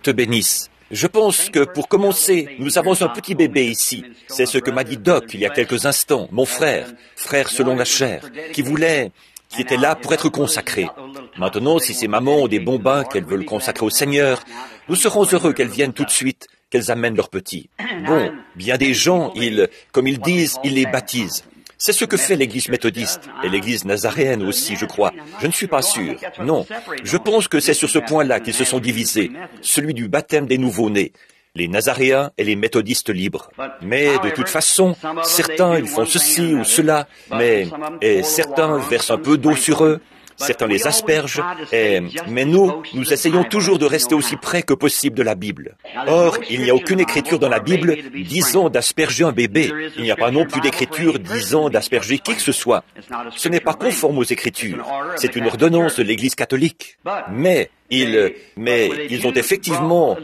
te bénisse. Je pense que pour commencer, nous avons un petit bébé ici. C'est ce que m'a dit Doc il y a quelques instants, mon frère selon la chair, qui était là pour être consacré. Maintenant, si ces mamans ont des bons bains qu'elles veulent consacrer au Seigneur, nous serons heureux qu'elles viennent tout de suite, qu'elles amènent leurs petits. Bon, bien des gens, comme ils disent, ils les baptisent. C'est ce que fait l'Église méthodiste, et l'Église nazaréenne aussi, je crois. Je ne suis pas sûr. Non, je pense que c'est sur ce point-là qu'ils se sont divisés, celui du baptême des nouveau-nés. Les nazaréens et les méthodistes libres. Mais de toute façon, certains ils font ceci ou cela, et certains versent un peu d'eau sur eux, certains les aspergent, mais nous essayons toujours de rester aussi près que possible de la Bible. Or, il n'y a aucune écriture dans la Bible disant d'asperger un bébé. Il n'y a pas non plus d'écriture disant d'asperger qui que ce soit. Ce n'est pas conforme aux Écritures. C'est une ordonnance de l'Église catholique. Mais ils ont effectivement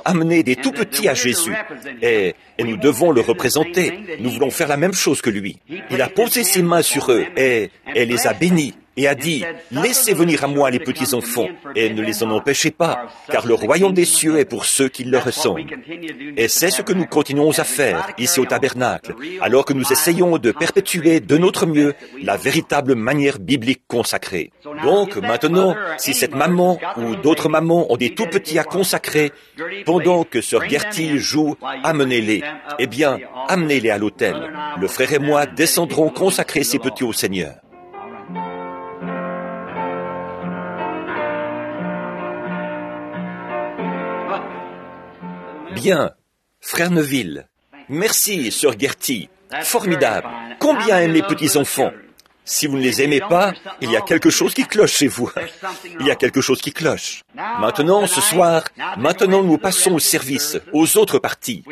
amené des tout petits à Jésus. Et nous devons le représenter. Nous voulons faire la même chose que lui. Il a posé ses mains sur eux et les a bénis. Et a dit, laissez venir à moi les petits enfants, et ne les en empêchez pas, car le royaume des cieux est pour ceux qui leur ressemblent. Et c'est ce que nous continuons à faire, ici au tabernacle, alors que nous essayons de perpétuer de notre mieux la véritable manière biblique consacrée. Donc, maintenant, si cette maman ou d'autres mamans ont des tout petits à consacrer, pendant que sœur Gertie joue, amenez-les. Eh bien, amenez-les à l'autel. Le frère et moi descendrons consacrer ces petits au Seigneur. Bien, frère Neville. Merci, sœur Gertie. Formidable. Combien aiment les petits-enfants? Si vous ne les aimez pas, il y a quelque chose qui cloche chez vous. Il y a quelque chose qui cloche. Maintenant, ce soir, nous passons au service, aux autres parties.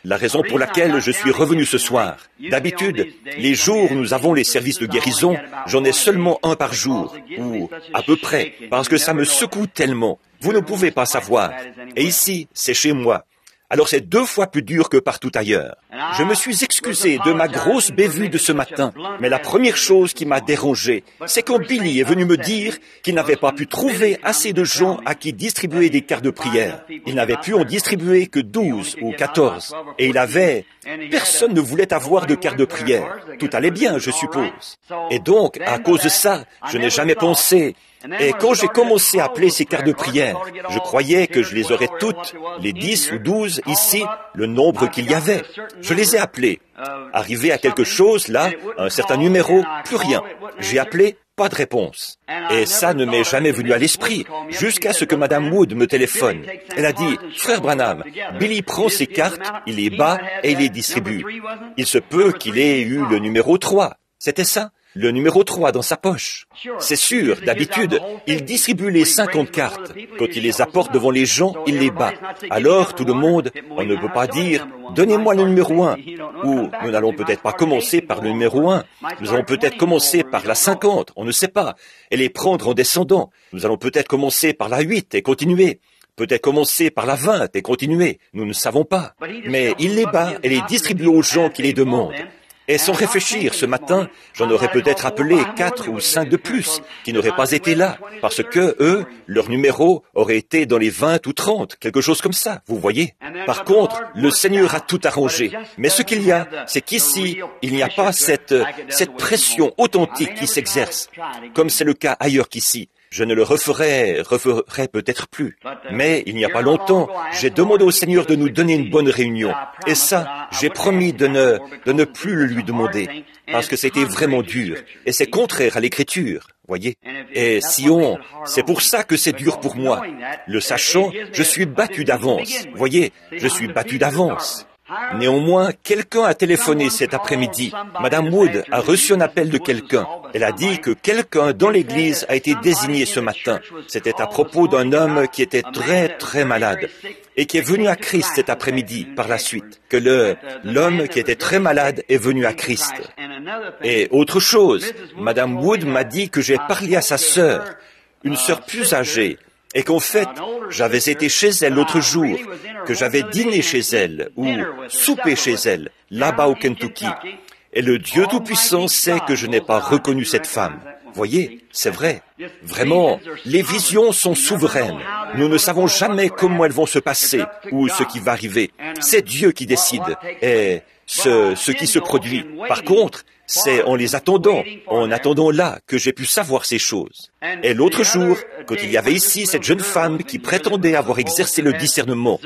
La raison pour laquelle je suis revenu ce soir. D'habitude, les jours où nous avons les services de guérison, j'en ai seulement un par jour, ou à peu près, parce que ça me secoue tellement. Vous ne pouvez pas savoir. Et ici, c'est chez moi. Alors c'est 2 fois plus dur que partout ailleurs. Je me suis excusé de ma grosse bévue de ce matin, mais la première chose qui m'a dérangé, c'est quand Billy est venu me dire qu'il n'avait pas pu trouver assez de gens à qui distribuer des cartes de prière. Il n'avait pu en distribuer que 12 ou 14. Et personne ne voulait avoir de cartes de prière. Tout allait bien, je suppose. Et donc, à cause de ça, je n'ai jamais pensé. Et quand j'ai commencé à appeler ces cartes de prière, je croyais que je les aurais toutes, les 10 ou 12 ici, le nombre qu'il y avait. Je les ai appelées. Arrivé à quelque chose, là, un certain numéro, plus rien. J'ai appelé, pas de réponse. Et ça ne m'est jamais venu à l'esprit, jusqu'à ce que Madame Wood me téléphone. Elle a dit, « Frère Branham, Billy prend ses cartes, il les bat et il les distribue. Il se peut qu'il ait eu le numéro 3. » C'était ça? Le numéro 3 dans sa poche. C'est sûr, d'habitude, il distribue les 50 cartes. Quand il les apporte devant les gens, il les bat. Alors, tout le monde, on ne peut pas dire, donnez-moi le numéro 1. Ou, nous n'allons peut-être pas commencer par le numéro 1. Nous allons peut-être commencer par la 50, on ne sait pas, et les prendre en descendant. Nous allons peut-être commencer par la 8 et continuer. Peut-être commencer par la 20 et continuer. Nous ne savons pas. Mais il les bat et les distribue aux gens qui les demandent. Et sans réfléchir, ce matin, j'en aurais peut-être appelé 4 ou 5 de plus, qui n'auraient pas été là, parce que, eux, leur numéro aurait été dans les 20 ou 30, quelque chose comme ça, vous voyez. Par contre, le Seigneur a tout arrangé. Mais ce qu'il y a, c'est qu'ici, il n'y a pas cette pression authentique qui s'exerce, comme c'est le cas ailleurs qu'ici. Je ne le referai peut-être plus. Mais il n'y a pas longtemps, j'ai demandé au Seigneur de nous donner une bonne réunion. Et ça, j'ai promis de ne plus le lui demander. Parce que c'était vraiment dur. Et c'est contraire à l'Écriture, voyez. Et c'est pour ça que c'est dur pour moi. Le sachant, je suis battu d'avance. Voyez, je suis battu d'avance. Néanmoins, quelqu'un a téléphoné cet après-midi. Madame Wood a reçu un appel de quelqu'un. Elle a dit que quelqu'un dans l'église a été désigné ce matin. C'était à propos d'un homme qui était très, très malade et qui est venu à Christ cet après-midi par la suite. Que l'homme qui était très malade est venu à Christ. Et autre chose, Madame Wood m'a dit que j'ai parlé à sa sœur, une sœur plus âgée, et qu'en fait, j'avais été chez elle l'autre jour, que j'avais dîné chez elle, ou soupé chez elle, là-bas au Kentucky. Et le Dieu Tout-Puissant sait que je n'ai pas reconnu cette femme. Voyez, c'est vrai. Vraiment, les visions sont souveraines. Nous ne savons jamais comment elles vont se passer ou ce qui va arriver. C'est Dieu qui décide et ce qui se produit. Par contre, c'est en les attendant, en attendant là, que j'ai pu savoir ces choses. Et l'autre jour, quand il y avait ici cette jeune femme qui prétendait avoir exercé le discernement,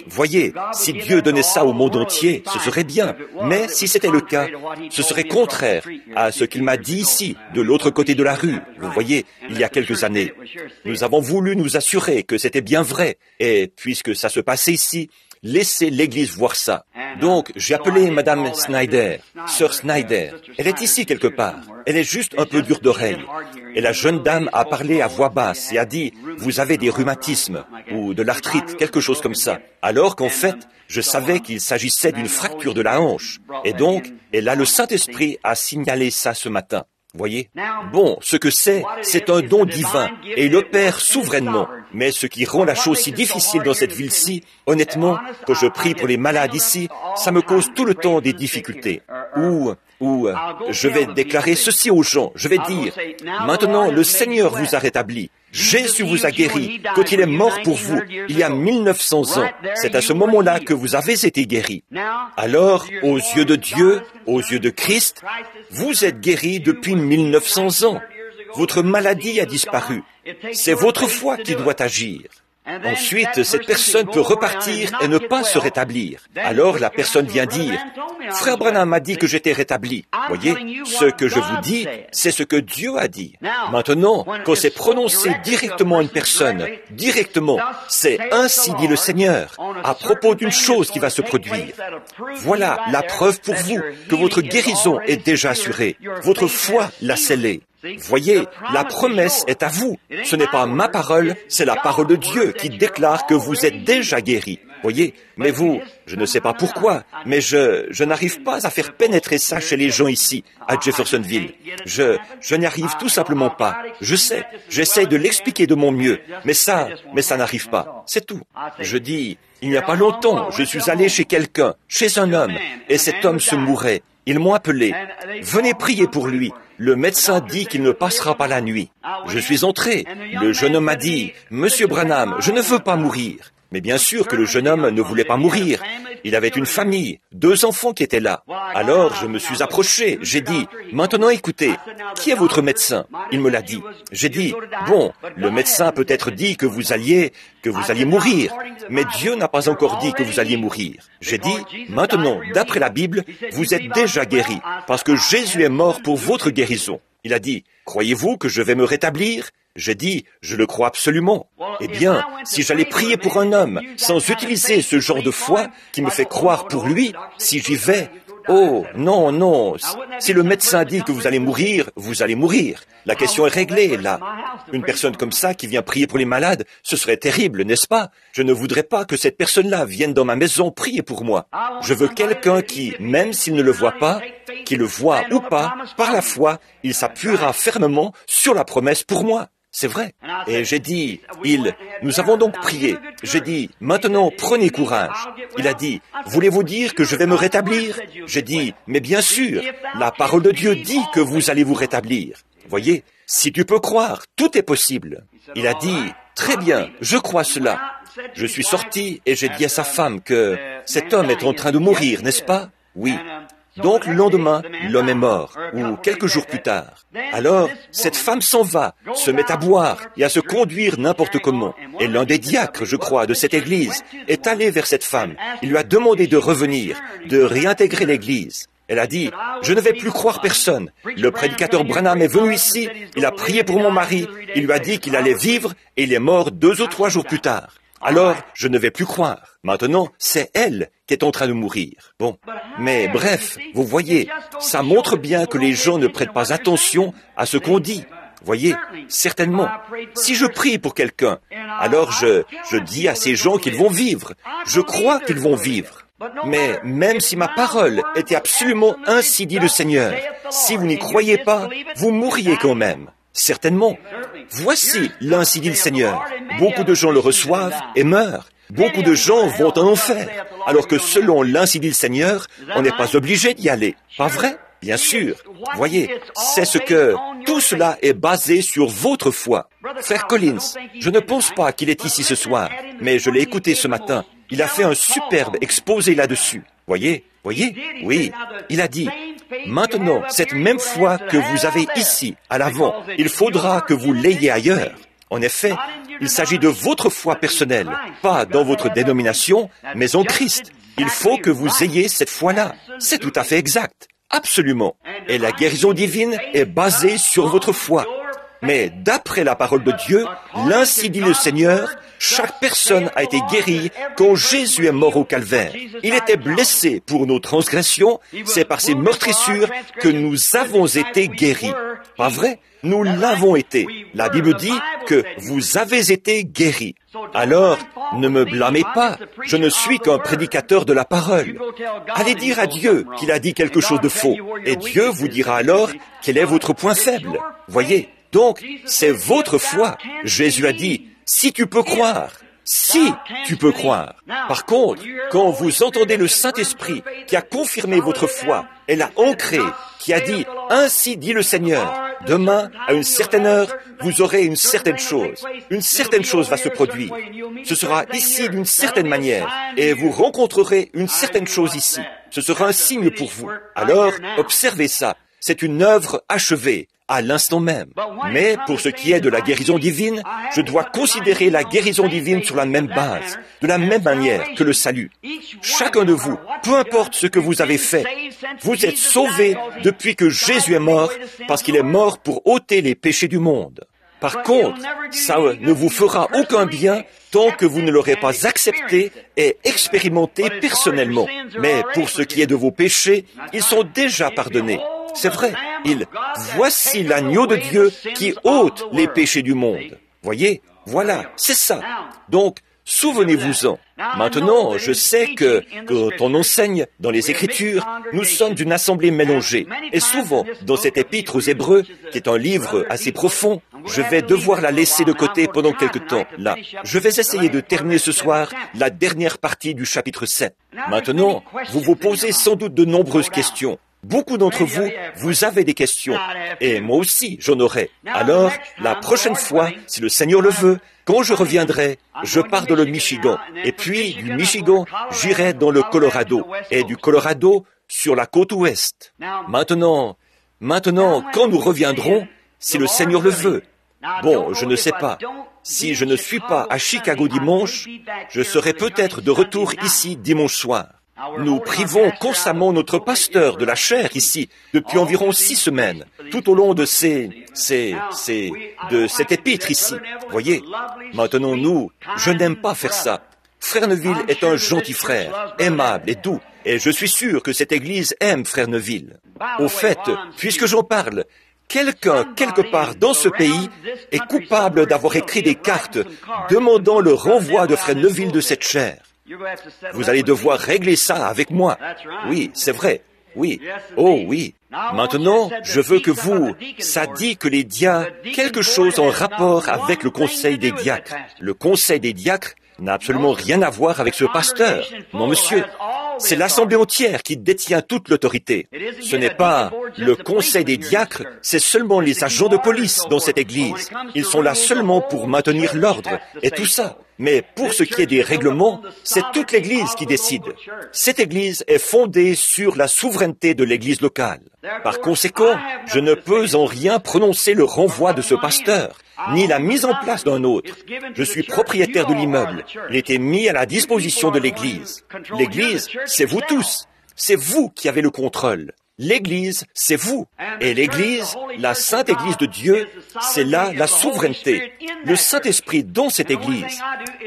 voyez, si Dieu donnait ça au monde entier, ce serait bien. Mais si c'était le cas, ce serait contraire à ce qu'il m'a dit ici, de l'autre côté de la rue. Vous voyez, il y a quelques années. Nous avons voulu nous assurer que c'était bien vrai. Et puisque ça se passait ici, laissez l'Église voir ça. Donc, j'ai appelé Madame Snyder, Sœur Snyder. Elle est ici quelque part. Elle est juste un peu dure d'oreille. Et la jeune dame a parlé à voix basse et a dit, vous avez des rhumatismes ou de l'arthrite, quelque chose comme ça. Alors qu'en fait, je savais qu'il s'agissait d'une fracture de la hanche. Et donc, le Saint-Esprit a signalé ça ce matin. Voyez? Bon, ce que c'est un don divin et il opère souverainement. Mais ce qui rend la chose si difficile dans cette ville-ci, honnêtement, quand je prie pour les malades ici, ça me cause tout le temps des difficultés. Ou je vais déclarer ceci aux gens. Je vais dire, maintenant le Seigneur vous a rétabli. Jésus vous a guéri quand il est mort pour vous, il y a 1900 ans. C'est à ce moment-là que vous avez été guéri. Alors, aux yeux de Dieu, aux yeux de Christ, vous êtes guéri depuis 1900 ans. Votre maladie a disparu. C'est votre foi qui doit agir. Ensuite, cette personne peut repartir et ne pas se rétablir. Alors la personne vient dire, « Frère Branham m'a dit que j'étais rétabli. » Voyez, ce que je vous dis, c'est ce que Dieu a dit. Maintenant, quand c'est prononcé directement à une personne, directement, c'est « Ainsi dit le Seigneur » à propos d'une chose qui va se produire. Voilà la preuve pour vous que votre guérison est déjà assurée. Votre foi l'a scellée. Voyez, la promesse est à vous. Ce n'est pas ma parole, c'est la parole de Dieu qui déclare que vous êtes déjà guéri. Voyez, mais vous, je ne sais pas pourquoi, mais je n'arrive pas à faire pénétrer ça chez les gens ici, à Jeffersonville. Je n'y arrive tout simplement pas. Je sais, j'essaye de l'expliquer de mon mieux, mais ça n'arrive pas. C'est tout. Je dis, il n'y a pas longtemps, je suis allé chez quelqu'un, chez un homme, et cet homme se mourait. Ils m'ont appelé. Venez prier pour lui. Le médecin dit qu'il ne passera pas la nuit. Je suis entré. Le jeune homme m'a dit, « Monsieur Branham, je ne veux pas mourir. » Mais bien sûr que le jeune homme ne voulait pas mourir. Il avait une famille, 2 enfants qui étaient là. Alors je me suis approché, j'ai dit, « Maintenant écoutez, qui est votre médecin ?» Il me l'a dit. J'ai dit, « Bon, le médecin peut-être dit que vous alliez mourir, mais Dieu n'a pas encore dit que vous alliez mourir. » J'ai dit, « Maintenant, d'après la Bible, vous êtes déjà guéri, parce que Jésus est mort pour votre guérison. » Il a dit, « Croyez-vous que je vais me rétablir ?» J'ai dit, je le crois absolument. Eh bien, si j'allais prier pour un homme sans utiliser ce genre de foi qui me fait croire pour lui, si j'y vais, oh, non, si le médecin dit que vous allez mourir, vous allez mourir. La question est réglée, là. Une personne comme ça qui vient prier pour les malades, ce serait terrible, n'est-ce pas? Je ne voudrais pas que cette personne-là vienne dans ma maison prier pour moi. Je veux quelqu'un qui, même s'il ne le voit pas, qui le voit ou pas, par la foi, il s'appuiera fermement sur la promesse pour moi. C'est vrai. Et j'ai dit, nous avons donc prié. J'ai dit, maintenant prenez courage. Il a dit, voulez-vous dire que je vais me rétablir? J'ai dit, mais bien sûr, la parole de Dieu dit que vous allez vous rétablir. Voyez, si tu peux croire, tout est possible. Il a dit, très bien, je crois cela. Je suis sorti et j'ai dit à sa femme que cet homme est en train de mourir, n'est-ce pas? Oui. Donc le lendemain, l'homme est mort, ou quelques jours plus tard. Alors, cette femme s'en va, se met à boire et à se conduire n'importe comment. Et l'un des diacres, je crois, de cette église, est allé vers cette femme. Il lui a demandé de revenir, de réintégrer l'église. Elle a dit, je ne vais plus croire personne. Le prédicateur Branham est venu ici, il a prié pour mon mari, il lui a dit qu'il allait vivre et il est mort 2 ou 3 jours plus tard. Alors, je ne vais plus croire. Maintenant, c'est elle qui est en train de mourir. Bon. Mais bref, vous voyez, ça montre bien que les gens ne prêtent pas attention à ce qu'on dit. Voyez, certainement. Si je prie pour quelqu'un, alors je dis à ces gens qu'ils vont vivre. Je crois qu'ils vont vivre. Mais même si ma parole était absolument ainsi dit le Seigneur, si vous n'y croyez pas, vous mourriez quand même. Certainement. Voici l'ainsi dit le Seigneur. Beaucoup de gens le reçoivent et meurent. Beaucoup de gens vont en enfer. Alors que selon l'ainsi dit le Seigneur, on n'est pas obligé d'y aller. Pas vrai? Bien sûr, voyez, c'est ce que tout cela est basé sur votre foi. Frère Collins, je ne pense pas qu'il est ici ce soir, mais je l'ai écouté ce matin. Il a fait un superbe exposé là-dessus. Voyez, oui, il a dit, maintenant, cette même foi que vous avez ici, à l'avant, il faudra que vous l'ayez ailleurs. En effet, il s'agit de votre foi personnelle, pas dans votre dénomination, mais en Christ. Il faut que vous ayez cette foi-là. C'est tout à fait exact. Absolument. Et la guérison divine est basée sur votre foi. Mais d'après la parole de Dieu, l'ainsi dit le Seigneur, chaque personne a été guérie quand Jésus est mort au calvaire. Il était blessé pour nos transgressions, c'est par ses meurtrissures que nous avons été guéris. Pas vrai? Nous l'avons été. La Bible dit que vous avez été guéris. Alors, ne me blâmez pas, je ne suis qu'un prédicateur de la parole. Allez dire à Dieu qu'il a dit quelque chose de faux, et Dieu vous dira alors quel est votre point faible. Voyez? Donc, c'est votre foi. Jésus a dit, si tu peux croire, si tu peux croire. Par contre, quand vous entendez le Saint-Esprit qui a confirmé votre foi, et l'a ancré, qui a dit, ainsi dit le Seigneur, demain, à une certaine heure, vous aurez une certaine chose. Une certaine chose va se produire. Ce sera ici d'une certaine manière, et vous rencontrerez une certaine chose ici. Ce sera un signe pour vous. Alors, observez ça. C'est une œuvre achevée, à l'instant même. Mais pour ce qui est de la guérison divine, je dois considérer la guérison divine sur la même base, de la même manière que le salut. Chacun de vous, peu importe ce que vous avez fait, vous êtes sauvés depuis que Jésus est mort, parce qu'il est mort pour ôter les péchés du monde. Par contre, ça ne vous fera aucun bien tant que vous ne l'aurez pas accepté et expérimenté personnellement. Mais pour ce qui est de vos péchés, ils sont déjà pardonnés. C'est vrai, voici l'agneau de Dieu qui ôte les péchés du monde. Voyez, voilà, c'est ça. Donc, souvenez-vous-en. Maintenant, je sais que quand on enseigne dans les Écritures, nous sommes d'une assemblée mélangée. Et souvent, dans cet épître aux Hébreux, qui est un livre assez profond, je vais devoir la laisser de côté pendant quelque temps. Là, je vais essayer de terminer ce soir la dernière partie du chapitre 7. Maintenant, vous vous posez sans doute de nombreuses questions. Beaucoup d'entre vous, vous avez des questions. Et moi aussi, j'en aurai. Alors, la prochaine fois, si le Seigneur le veut, quand je reviendrai, je pars dans le Michigan. Et puis, du Michigan, j'irai dans le Colorado. Et du Colorado, sur la côte ouest. Maintenant, quand nous reviendrons, si le Seigneur le veut. Bon, je ne sais pas. Si je ne suis pas à Chicago dimanche, je serai peut-être de retour ici dimanche soir. Nous privons constamment notre pasteur de la chair ici, depuis environ 6 semaines, tout au long de de cet épître ici. Voyez, maintenant je n'aime pas faire ça. Frère Neville est un gentil frère, aimable et doux, et je suis sûr que cette église aime Frère Neville. Au fait, puisque j'en parle, quelqu'un, quelque part dans ce pays, est coupable d'avoir écrit des cartes demandant le renvoi de Frère Neville de cette chair. Vous allez devoir régler ça avec moi. Oui, c'est vrai. Oui. Oh oui. Maintenant, je veux que ça dit que les diacres, quelque chose en rapport avec le conseil des diacres. Le conseil des diacres n'a absolument rien à voir avec ce pasteur. Non, monsieur. C'est l'assemblée entière qui détient toute l'autorité. Ce n'est pas le conseil des diacres, c'est seulement les agents de police dans cette église. Ils sont là seulement pour maintenir l'ordre et tout ça. Mais pour ce qui est des règlements, c'est toute l'église qui décide. Cette église est fondée sur la souveraineté de l'église locale. Par conséquent, je ne peux en rien prononcer le renvoi de ce pasteur, ni la mise en place d'un autre. Je suis propriétaire de l'immeuble. Il a été mis à la disposition de l'église. L'église, c'est vous tous. C'est vous qui avez le contrôle. L'Église, c'est vous. Et l'Église, la Sainte Église de Dieu, c'est là la souveraineté, le Saint-Esprit dans cette Église.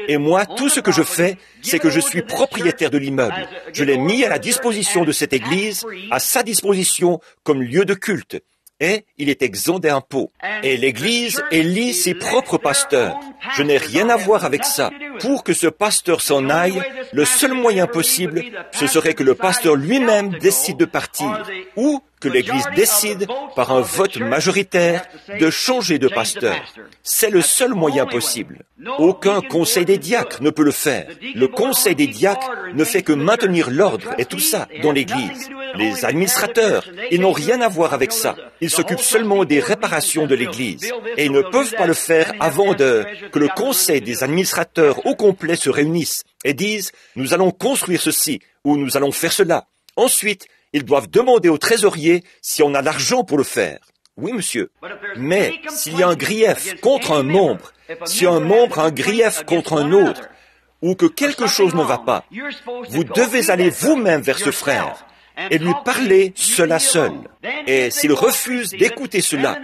Et moi, tout ce que je fais, c'est que je suis propriétaire de l'immeuble. Je l'ai mis à la disposition de cette Église, à sa disposition comme lieu de culte. Et il est exempt d'impôts. Et l'Église élit ses propres pasteurs. Je n'ai rien à voir avec ça. Pour que ce pasteur s'en aille, Le seul moyen possible, ce serait que le pasteur lui-même décide de partir, ou que l'Église décide, par un vote majoritaire, de changer de pasteur. C'est le seul moyen possible. Aucun conseil des diacres ne peut le faire. Le conseil des diacres ne fait que maintenir l'ordre et tout ça dans l'Église. Les administrateurs, ils n'ont rien à voir avec ça. Ils s'occupent seulement des réparations de l'Église. Et ils ne peuvent pas le faire avant que le conseil des administrateurs au complet se réunisse et dise « Nous allons construire ceci » ou « Nous allons faire cela ». Ensuite, ils doivent demander au trésorier si on a l'argent pour le faire. Oui, monsieur. Mais s'il y a un grief contre un membre, si un membre a un grief contre un autre, ou que quelque chose ne va pas, vous devez aller vous-même vers ce frère et lui parler seul à seul. Et s'il refuse d'écouter cela,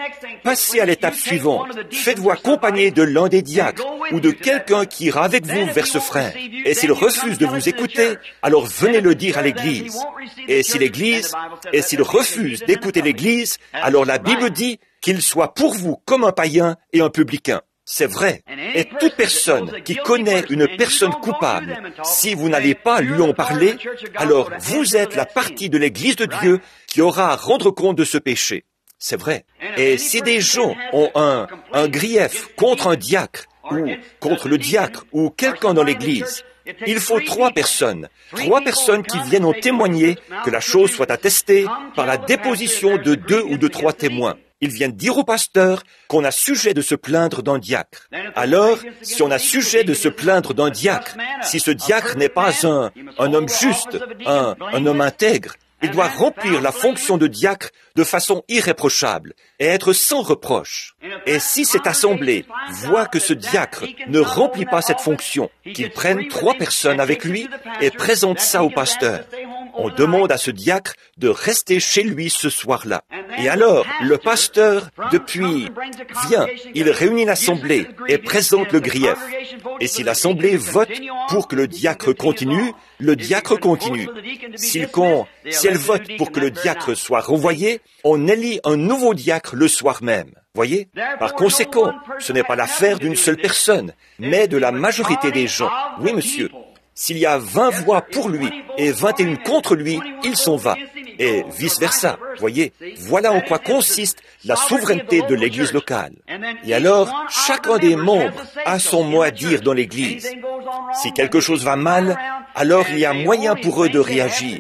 passez à l'étape suivante. Faites-vous accompagner de l'un des diacres ou de quelqu'un qui ira avec vous vers ce frère. Et s'il refuse de vous écouter, alors venez le dire à l'Église. Et s'il refuse d'écouter l'Église, alors la Bible dit qu'il soit pour vous comme un païen et un publicain. C'est vrai. Et toute personne qui connaît une personne coupable, si vous n'allez pas lui en parler, alors vous êtes la partie de l'Église de Dieu qui aura à rendre compte de ce péché. C'est vrai. Et si des gens ont un grief contre un diacre, ou contre le diacre, ou quelqu'un dans l'Église, il faut 3 personnes qui viennent en témoigner, que la chose soit attestée par la déposition de 2 ou de 3 témoins. Ils viennent dire au pasteur qu'on a sujet de se plaindre d'un diacre. Alors, si on a sujet de se plaindre d'un diacre, si ce diacre n'est pas un homme juste, un homme intègre, il doit remplir la fonction de diacre de façon irréprochable et être sans reproche. Et si cette assemblée voit que ce diacre ne remplit pas cette fonction, qu'il prenne 3 personnes avec lui et présente ça au pasteur. On demande à ce diacre de rester chez lui ce soir-là. Et alors, le pasteur, vient, il réunit l'assemblée et présente le grief. Et si l'assemblée vote pour que le diacre continue, le diacre continue. Si elle vote pour que le diacre soit renvoyé, on élit un nouveau diacre le soir même. Voyez? Par conséquent, ce n'est pas l'affaire d'une seule personne, mais de la majorité des gens. Oui, monsieur. S'il y a 20 voix pour lui et 21 contre lui, il s'en va. Et vice-versa. Voyez, voilà en quoi consiste la souveraineté de l'Église locale. Et alors, chacun des membres a son mot à dire dans l'Église. Si quelque chose va mal, alors il y a moyen pour eux de réagir.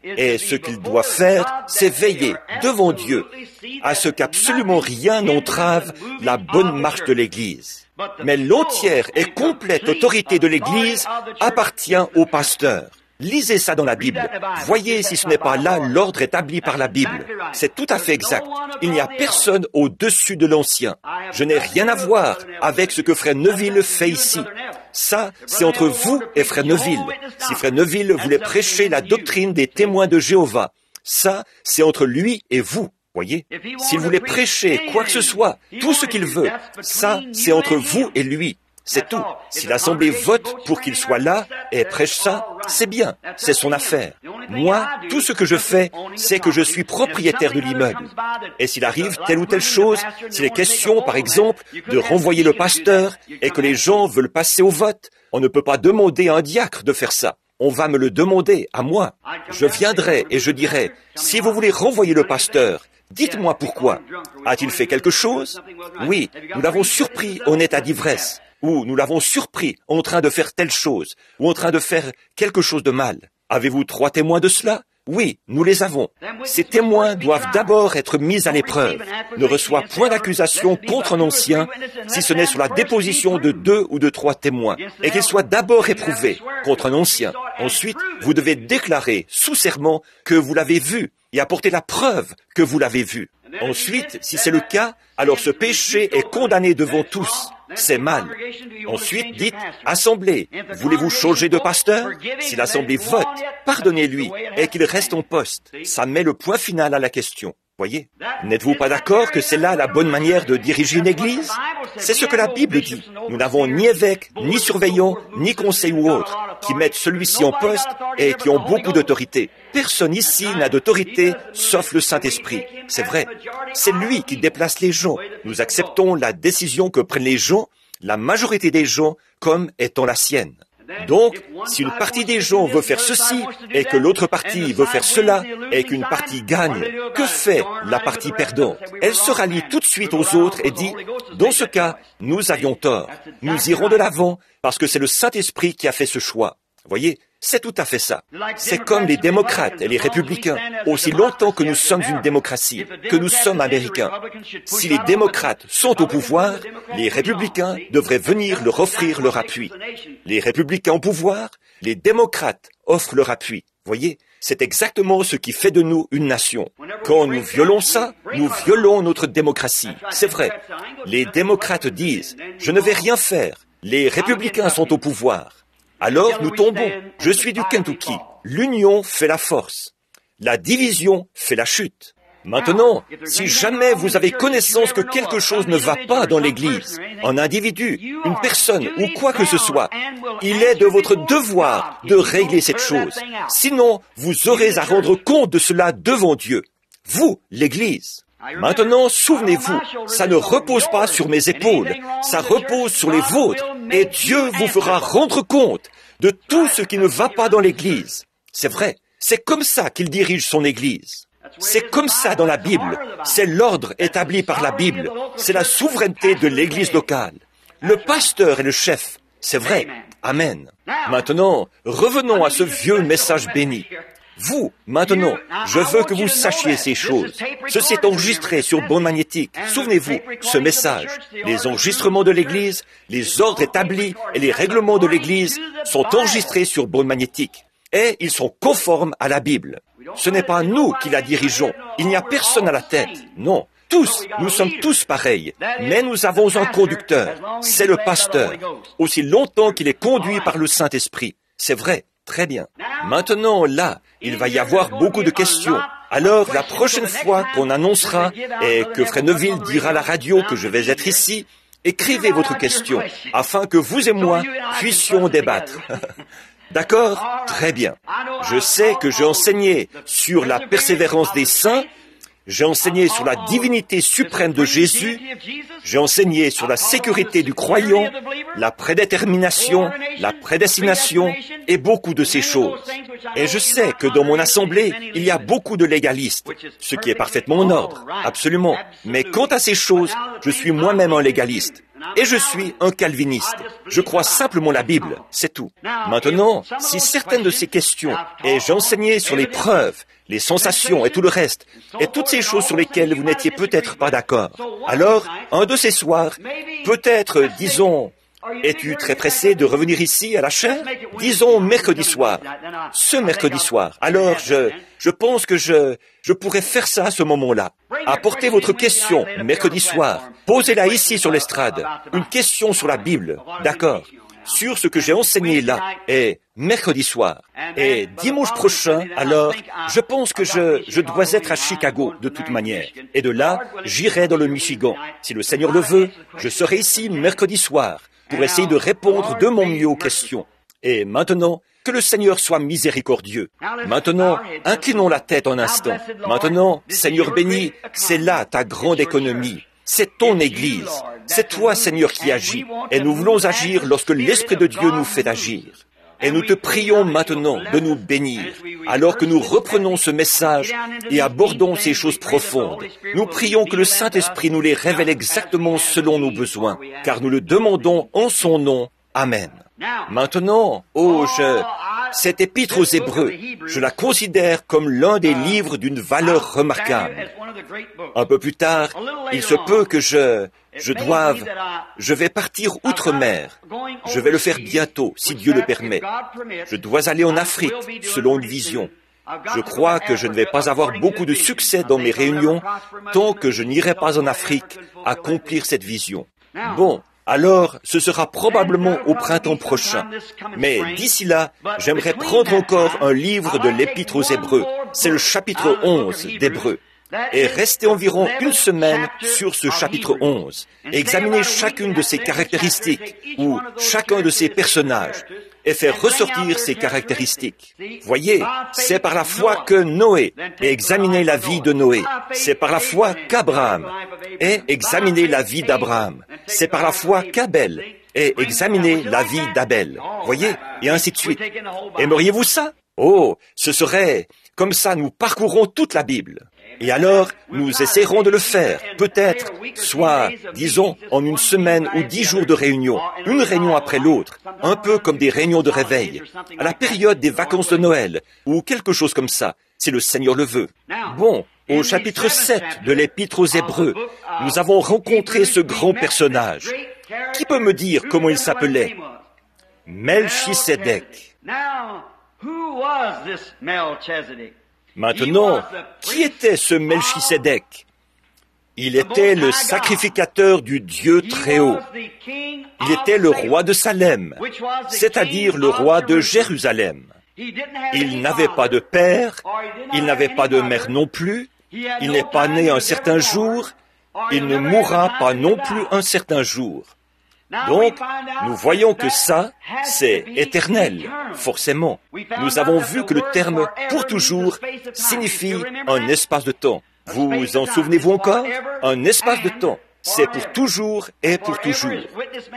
Et ce qu'ils doivent faire, c'est veiller devant Dieu à ce qu'absolument rien n'entrave la bonne marche de l'Église. Mais l'entière et complète autorité de l'Église appartient au pasteur. Lisez ça dans la Bible. Voyez si ce n'est pas là l'ordre établi par la Bible. C'est tout à fait exact. Il n'y a personne au-dessus de l'ancien. Je n'ai rien à voir avec ce que Frère Neville fait ici. Ça, c'est entre vous et Frère Neville. Si Frère Neville voulait prêcher la doctrine des témoins de Jéhovah, ça, c'est entre lui et vous. Voyez, s'il voulait prêcher quoi que ce soit, tout ce qu'il veut, ça, c'est entre vous et lui. C'est tout. Si l'Assemblée vote pour qu'il soit là et prêche ça, c'est bien. C'est son affaire. Moi, tout ce que je fais, c'est que je suis propriétaire de l'immeuble. Et s'il arrive telle ou telle chose, s'il est question, par exemple, de renvoyer le pasteur et que les gens veulent passer au vote, on ne peut pas demander à un diacre de faire ça. On va me le demander à moi. Je viendrai et je dirai, si vous voulez renvoyer le pasteur, dites-moi pourquoi. A-t-il fait quelque chose? Oui, nous l'avons surpris en état d'ivresse. Ou nous l'avons surpris en train de faire telle chose, ou en train de faire quelque chose de mal. Avez-vous 3 témoins de cela? Oui, nous les avons. Ces témoins doivent d'abord être mis à l'épreuve. Ne reçoit point d'accusation contre un ancien, si ce n'est sur la déposition de 2 ou de 3 témoins, et qu'il soit d'abord éprouvé contre un ancien. Ensuite, vous devez déclarer sous serment que vous l'avez vu, et apporter la preuve que vous l'avez vu. Ensuite, si c'est le cas, alors ce péché est condamné devant tous. C'est mal. Ensuite, dites, Assemblée, voulez-vous changer de pasteur? Si l'Assemblée vote, pardonnez-lui et qu'il reste en poste. Ça met le point final à la question. Voyez? N'êtes-vous pas d'accord que c'est là la bonne manière de diriger une église? C'est ce que la Bible dit. Nous n'avons ni évêque, ni surveillant, ni conseil ou autre qui mettent celui-ci en poste et qui ont beaucoup d'autorité. Personne ici n'a d'autorité sauf le Saint-Esprit. C'est vrai. C'est lui qui déplace les gens. Nous acceptons la décision que prennent les gens, la majorité des gens, comme étant la sienne. Donc, si une partie des gens veut faire ceci, et que l'autre partie veut faire cela, et qu'une partie gagne, que fait la partie perdante? Elle se rallie tout de suite aux autres et dit, dans ce cas, nous avions tort. Nous irons de l'avant, parce que c'est le Saint-Esprit qui a fait ce choix. Voyez, c'est tout à fait ça. C'est comme les démocrates et les républicains, aussi longtemps que nous sommes une démocratie, que nous sommes américains. Si les démocrates sont au pouvoir, les républicains devraient venir leur offrir leur appui. Les républicains au pouvoir, les démocrates offrent leur appui. Voyez, c'est exactement ce qui fait de nous une nation. Quand nous violons ça, nous violons notre démocratie. C'est vrai. Les démocrates disent, je ne vais rien faire. Les républicains sont au pouvoir. Alors nous tombons. Je suis du Kentucky. L'union fait la force. La division fait la chute. Maintenant, si jamais vous avez connaissance que quelque chose ne va pas dans l'Église, un individu, une personne ou quoi que ce soit, il est de votre devoir de régler cette chose. Sinon, vous aurez à rendre compte de cela devant Dieu. Vous, l'Église. Maintenant, souvenez-vous, ça ne repose pas sur mes épaules, ça repose sur les vôtres, et Dieu vous fera rendre compte de tout ce qui ne va pas dans l'Église. C'est vrai, c'est comme ça qu'il dirige son Église. C'est comme ça dans la Bible, c'est l'ordre établi par la Bible, c'est la souveraineté de l'Église locale. Le pasteur est le chef, c'est vrai, amen. Maintenant, revenons à ce vieux message béni. Vous, maintenant, je veux que vous sachiez ces choses. Ceci est enregistré sur bande magnétique. Souvenez-vous, ce message, les enregistrements de l'Église, les ordres établis et les règlements de l'Église sont enregistrés sur bande magnétique. Et ils sont conformes à la Bible. Ce n'est pas nous qui la dirigeons. Il n'y a personne à la tête. Non. Tous, nous sommes tous pareils. Mais nous avons un conducteur. C'est le pasteur. Aussi longtemps qu'il est conduit par le Saint-Esprit. C'est vrai. Très bien. Maintenant, là, il va y avoir beaucoup de questions. Alors, la prochaine fois qu'on annoncera et que Frère Neville dira à la radio que je vais être ici, écrivez votre question, afin que vous et moi puissions débattre. D'accord? Très bien. Je sais que j'ai enseigné sur la persévérance des saints, j'ai enseigné sur la divinité suprême de Jésus, j'ai enseigné sur la sécurité du croyant, la prédétermination, la prédestination et beaucoup de ces choses. Et je sais que dans mon assemblée, il y a beaucoup de légalistes, ce qui est parfaitement en ordre, absolument. Mais quant à ces choses, je suis moi-même un légaliste. Et je suis un calviniste. Je crois simplement la Bible, c'est tout. Maintenant, si certaines de ces questions, et j'ai enseigné sur les preuves, les sensations et tout le reste, et toutes ces choses sur lesquelles vous n'étiez peut-être pas d'accord, alors, un de ces soirs, peut-être, disons, es-tu très pressé de revenir ici à la chaire? Disons mercredi soir. Ce mercredi soir. Alors, je pense que je pourrais faire ça à ce moment-là. Apportez votre question mercredi soir. Posez-la ici sur l'estrade. Une question sur la Bible. D'accord. Sur ce que j'ai enseigné là. Et mercredi soir. Et dimanche prochain, alors, je pense que je dois être à Chicago de toute manière. Et de là, j'irai dans le Michigan. Si le Seigneur le veut, je serai ici mercredi soir pour essayer de répondre de mon mieux aux questions. Et maintenant, que le Seigneur soit miséricordieux. Maintenant, inclinons la tête un instant. Maintenant, Seigneur béni, c'est là ta grande économie. C'est ton Église. C'est toi, Seigneur, qui agis. Et nous voulons agir lorsque l'Esprit de Dieu nous fait agir. Et nous te prions maintenant de nous bénir, alors que nous reprenons ce message et abordons ces choses profondes. Nous prions que le Saint-Esprit nous les révèle exactement selon nos besoins, car nous le demandons en son nom. Amen. Maintenant, cette épître aux Hébreux, je la considère comme l'un des livres d'une valeur remarquable. Un peu plus tard, il se peut que je vais partir outre-mer. Je vais le faire bientôt, si Dieu le permet. Je dois aller en Afrique, selon une vision. Je crois que je ne vais pas avoir beaucoup de succès dans mes réunions tant que je n'irai pas en Afrique accomplir cette vision. Bon. Alors, ce sera probablement au printemps prochain. Mais d'ici là, j'aimerais prendre encore un livre de l'Épître aux Hébreux. C'est le chapitre 11 d'Hébreux. Et rester environ une semaine sur ce chapitre 11. Et examiner chacune de ses caractéristiques, ou chacun de ses personnages, et faire ressortir ses caractéristiques. Voyez, c'est par la foi que Noé, et examiner la vie de Noé. C'est par la foi qu'Abraham, et examiner la vie d'Abraham. C'est par la foi qu'Abel, et examinez la vie d'Abel. Voyez, et ainsi de suite. Aimeriez-vous ça? Oh, ce serait... Comme ça, nous parcourons toute la Bible. Et alors, nous essaierons de le faire, peut-être, soit, disons, en une semaine ou 10 jours de réunion, une réunion après l'autre, un peu comme des réunions de réveil, à la période des vacances de Noël, ou quelque chose comme ça, si le Seigneur le veut. Bon, au chapitre 7 de l'Épître aux Hébreux, nous avons rencontré ce grand personnage. Qui peut me dire comment il s'appelait? Melchisédek. Maintenant, qui était ce Melchisédek? Il était le sacrificateur du Dieu Très-Haut. Il était le roi de Salem, c'est-à-dire le roi de Jérusalem. Il n'avait pas de père, il n'avait pas de mère non plus, il n'est pas né un certain jour, il ne mourra pas non plus un certain jour. Donc, nous voyons que ça, c'est éternel, forcément. Nous avons vu que le terme « pour toujours » signifie un espace de temps. Vous en souvenez-vous encore? Un espace de temps. C'est pour toujours et pour toujours.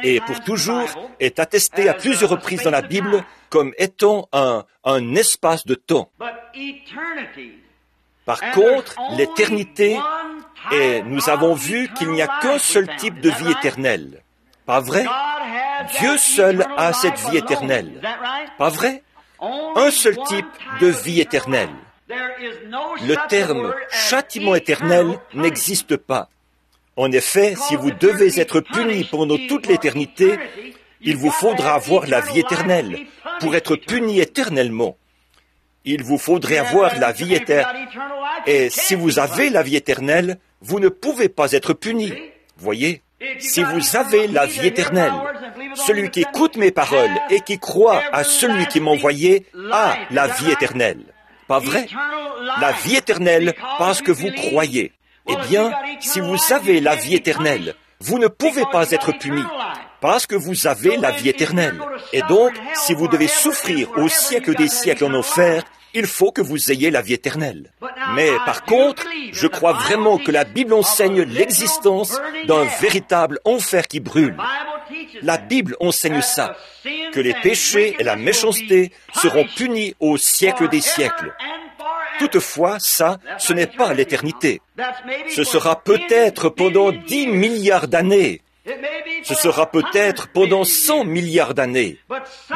Et pour toujours est attesté à plusieurs reprises dans la Bible comme étant un espace de temps. Par contre, l'éternité, et nous avons vu qu'il n'y a qu'un seul type de vie éternelle. Pas vrai? Dieu seul a cette vie éternelle. Pas vrai? Un seul type de vie éternelle. Le terme châtiment éternel n'existe pas. En effet, si vous devez être puni pendant toute l'éternité, il vous faudra avoir la vie éternelle pour être puni éternellement. Il vous faudrait avoir la vie éternelle. Et si vous avez la vie éternelle, vous ne pouvez pas être puni. Voyez? Si vous avez la vie éternelle, celui qui écoute mes paroles et qui croit à celui qui m'a envoyé a la vie éternelle. Pas vrai? La vie éternelle parce que vous croyez. Eh bien, si vous avez la vie éternelle, vous ne pouvez pas être puni parce que vous avez la vie éternelle. Et donc, si vous devez souffrir au siècle des siècles en enfer, il faut que vous ayez la vie éternelle. Mais par contre, je crois vraiment que la Bible enseigne l'existence d'un véritable enfer qui brûle. La Bible enseigne ça, que les péchés et la méchanceté seront punis au siècle des siècles. Toutefois, ça, ce n'est pas l'éternité. Ce sera peut-être pendant 10 milliards d'années. Ce sera peut-être pendant 100 milliards d'années.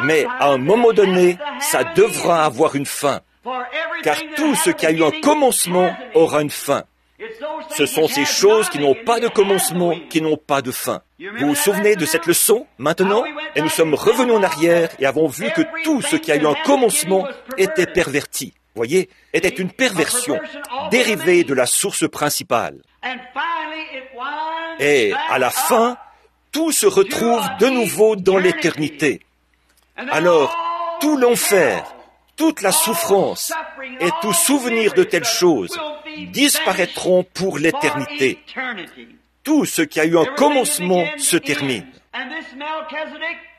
Mais à un moment donné, ça devra avoir une fin. Car tout ce qui a eu un commencement aura une fin. Ce sont ces choses qui n'ont pas de commencement, qui n'ont pas de fin. Vous vous souvenez de cette leçon, maintenant? Et nous sommes revenus en arrière et avons vu que tout ce qui a eu un commencement était perverti. Voyez, était une perversion dérivée de la source principale. Et à la fin, tout se retrouve de nouveau dans l'éternité. Alors, tout l'enfer, toute la souffrance et tout souvenir de telles choses disparaîtront pour l'éternité. Tout ce qui a eu un commencement se termine.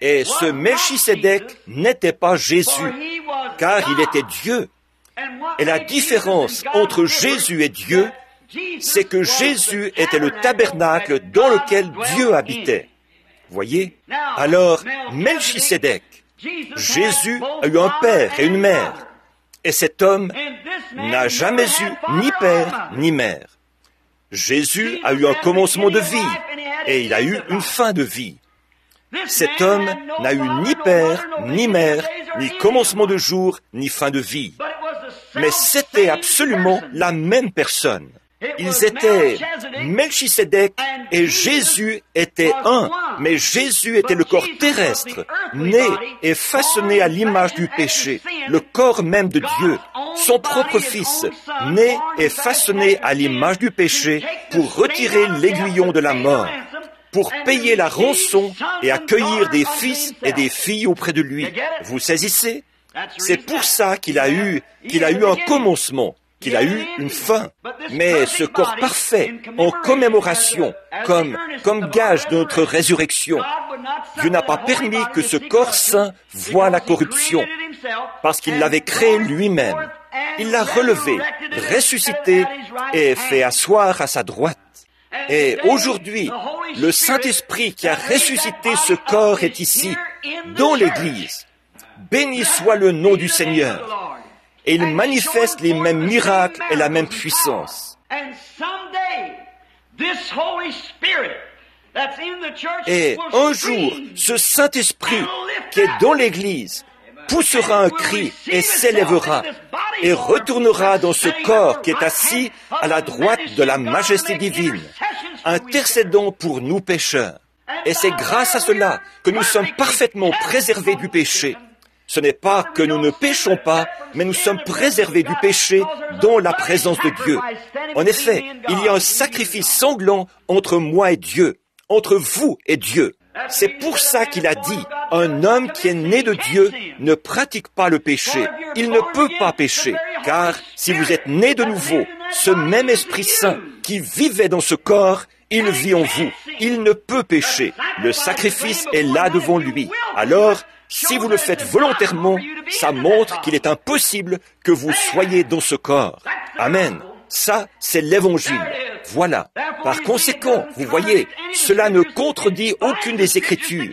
Et ce Melchisédek n'était pas Jésus, car il était Dieu. Et la différence entre Jésus et Dieu, c'est que Jésus était le tabernacle dans lequel Dieu habitait. Voyez? Alors, Melchisédek, Jésus a eu un père et une mère. Et cet homme n'a jamais eu ni père ni mère. Jésus a eu un commencement de vie et il a eu une fin de vie. Cet homme n'a eu ni père, ni mère, ni commencement de jour, ni fin de vie. Mais c'était absolument la même personne. Ils étaient Melchisédek et Jésus étaient un, mais Jésus était le corps terrestre, né et façonné à l'image du péché, le corps même de Dieu, son propre Fils, né et façonné à l'image du péché pour retirer l'aiguillon de la mort, pour payer la rançon et accueillir des fils et des filles auprès de lui. Vous saisissez? C'est pour ça qu'il a eu un commencement, qu'il a eu une fin. Mais ce corps parfait, en commémoration, comme gage de notre résurrection, Dieu n'a pas permis que ce corps saint voie la corruption, parce qu'il l'avait créé lui-même. Il l'a relevé, ressuscité et fait asseoir à sa droite. Et aujourd'hui, le Saint-Esprit qui a ressuscité ce corps est ici, dans l'Église. Béni soit le nom du Seigneur. Et il manifeste les mêmes miracles et la même puissance. Et un jour, ce Saint-Esprit qui est dans l'Église poussera un cri et s'élèvera et retournera dans ce corps qui est assis à la droite de la majesté divine, intercédant pour nous pécheurs. Et c'est grâce à cela que nous sommes parfaitement préservés du péché. Ce n'est pas que nous ne péchons pas, mais nous sommes préservés du péché dans la présence de Dieu. En effet, il y a un sacrifice sanglant entre moi et Dieu, entre vous et Dieu. C'est pour ça qu'il a dit, un homme qui est né de Dieu ne pratique pas le péché. Il ne peut pas pécher, car si vous êtes né de nouveau, ce même Esprit Saint qui vivait dans ce corps, il vit en vous. Il ne peut pécher. Le sacrifice est là devant lui. Alors, si vous le faites volontairement, ça montre qu'il est impossible que vous soyez dans ce corps. Amen. Ça, c'est l'Évangile. Voilà. Par conséquent, vous voyez, cela ne contredit aucune des Écritures.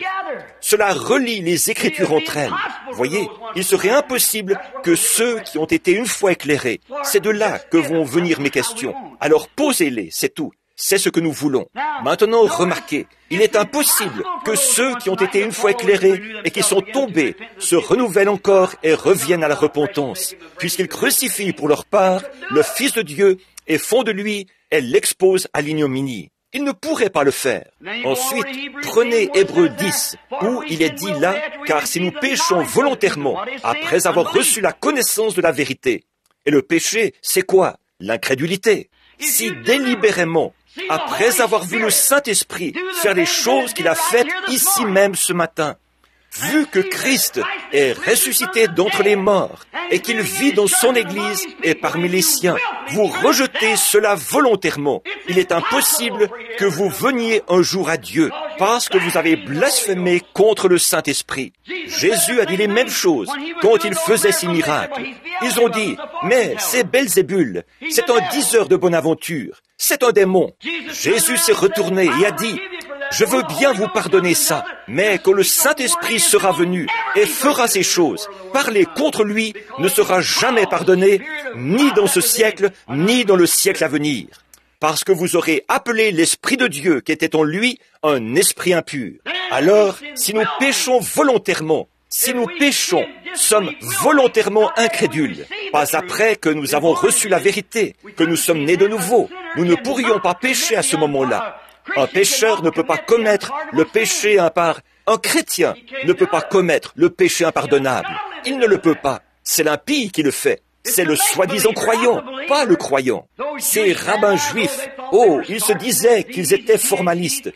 Cela relie les Écritures entre elles. Voyez, il serait impossible que ceux qui ont été une fois éclairés, c'est de là que vont venir mes questions. Alors posez-les, c'est tout. C'est ce que nous voulons. Maintenant, remarquez, il est impossible que ceux qui ont été une fois éclairés et qui sont tombés se renouvellent encore et reviennent à la repentance, puisqu'ils crucifient pour leur part le Fils de Dieu et font de lui et l'exposent à l'ignominie. Ils ne pourraient pas le faire. Ensuite, prenez Hébreux 10, où il est dit là, car si nous péchons volontairement, après avoir reçu la connaissance de la vérité, et le péché, c'est quoi? L'incrédulité. Si délibérément, après avoir vu le Saint-Esprit faire les choses qu'il a faites ici même ce matin, vu que Christ est ressuscité d'entre les morts et qu'il vit dans son Église et parmi les siens, vous rejetez cela volontairement. Il est impossible que vous veniez un jour à Dieu parce que vous avez blasphémé contre le Saint-Esprit. Jésus a dit les mêmes choses quand il faisait ses miracles. Ils ont dit, mais c'est Belzébul, c'est un diseur de bonne aventure, c'est un démon. Jésus s'est retourné et a dit, je veux bien vous pardonner ça, mais quand le Saint-Esprit sera venu et fera ces choses, parler contre lui ne sera jamais pardonné, ni dans ce siècle, ni dans le siècle à venir. Parce que vous aurez appelé l'Esprit de Dieu qui était en lui un esprit impur. Alors, si nous péchons volontairement, si nous péchons, sommes volontairement incrédules, pas après que nous avons reçu la vérité, que nous sommes nés de nouveau, nous ne pourrions pas pécher à ce moment-là. Un pécheur ne peut pas commettre le péché impardonnable. Un chrétien ne peut pas commettre le péché impardonnable. Il ne le peut pas. C'est l'impie qui le fait. C'est le soi-disant croyant, pas le croyant. Ces rabbins juifs, ils se disaient qu'ils étaient formalistes.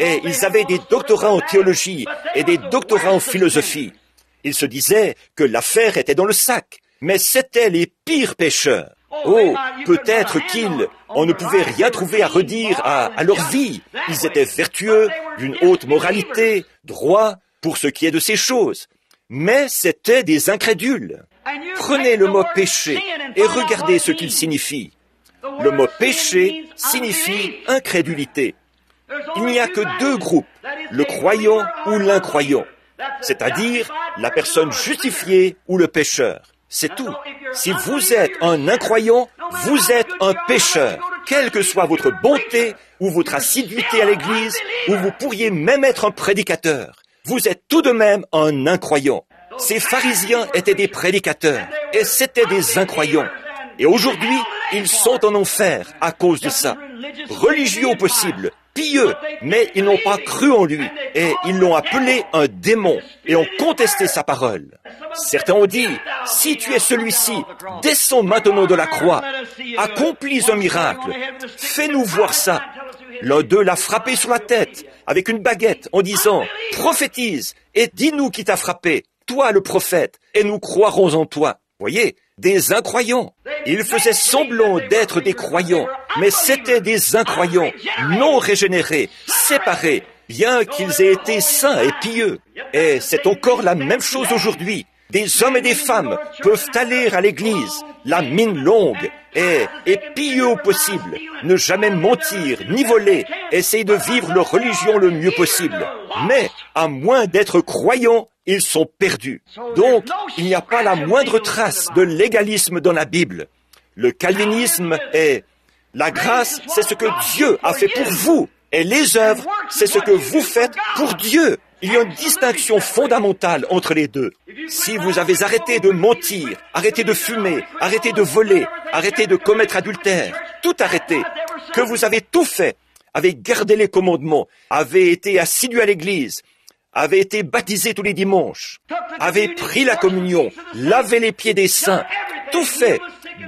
Et ils avaient des doctorats en théologie et des doctorats en philosophie. Ils se disaient que l'affaire était dans le sac. Mais c'étaient les pires pécheurs. Peut-être on ne pouvait rien trouver à redire à leur vie. Ils étaient vertueux, d'une haute moralité, droits pour ce qui est de ces choses. Mais c'étaient des incrédules. Prenez le mot péché et regardez ce qu'il signifie. Le mot péché signifie incrédulité. Il n'y a que deux groupes, le croyant ou l'incroyant, c'est-à-dire la personne justifiée ou le pécheur. C'est tout. Si vous êtes un incroyant, vous êtes un pécheur. Quelle que soit votre bonté ou votre assiduité à l'église, ou vous pourriez même être un prédicateur, vous êtes tout de même un incroyant. Ces pharisiens étaient des prédicateurs et c'étaient des incroyants. Et aujourd'hui, ils sont en enfer à cause de ça. Religieux au possible, pieux, mais ils n'ont pas cru en lui et ils l'ont appelé un démon et ont contesté sa parole. Certains ont dit, si tu es celui-ci, descends maintenant de la croix, accomplis un miracle, fais-nous voir ça. L'un d'eux l'a frappé sur la tête avec une baguette en disant, prophétise et dis-nous qui t'a frappé, toi le prophète, et nous croirons en toi. Voyez, des incroyants. Ils faisaient semblant d'être des croyants, mais c'étaient des incroyants, non régénérés, séparés, bien qu'ils aient été saints et pieux. Et c'est encore la même chose aujourd'hui. Des hommes et des femmes peuvent aller à l'église, la mine longue, et pieux au possible, ne jamais mentir, ni voler, essayer de vivre leur religion le mieux possible. Mais, à moins d'être croyants, ils sont perdus. Donc, il n'y a pas la moindre trace de légalisme dans la Bible. Le calvinisme est... La grâce, c'est ce que Dieu a fait pour vous. Et les œuvres, c'est ce que vous faites pour Dieu. Il y a une distinction fondamentale entre les deux. Si vous avez arrêté de mentir, arrêté de fumer, arrêté de voler, arrêté de commettre adultère, tout arrêté, que vous avez tout fait, avez gardé les commandements, avez été assidu à l'église, avez été baptisé tous les dimanches, avez pris la communion, lavé les pieds des saints, tout fait,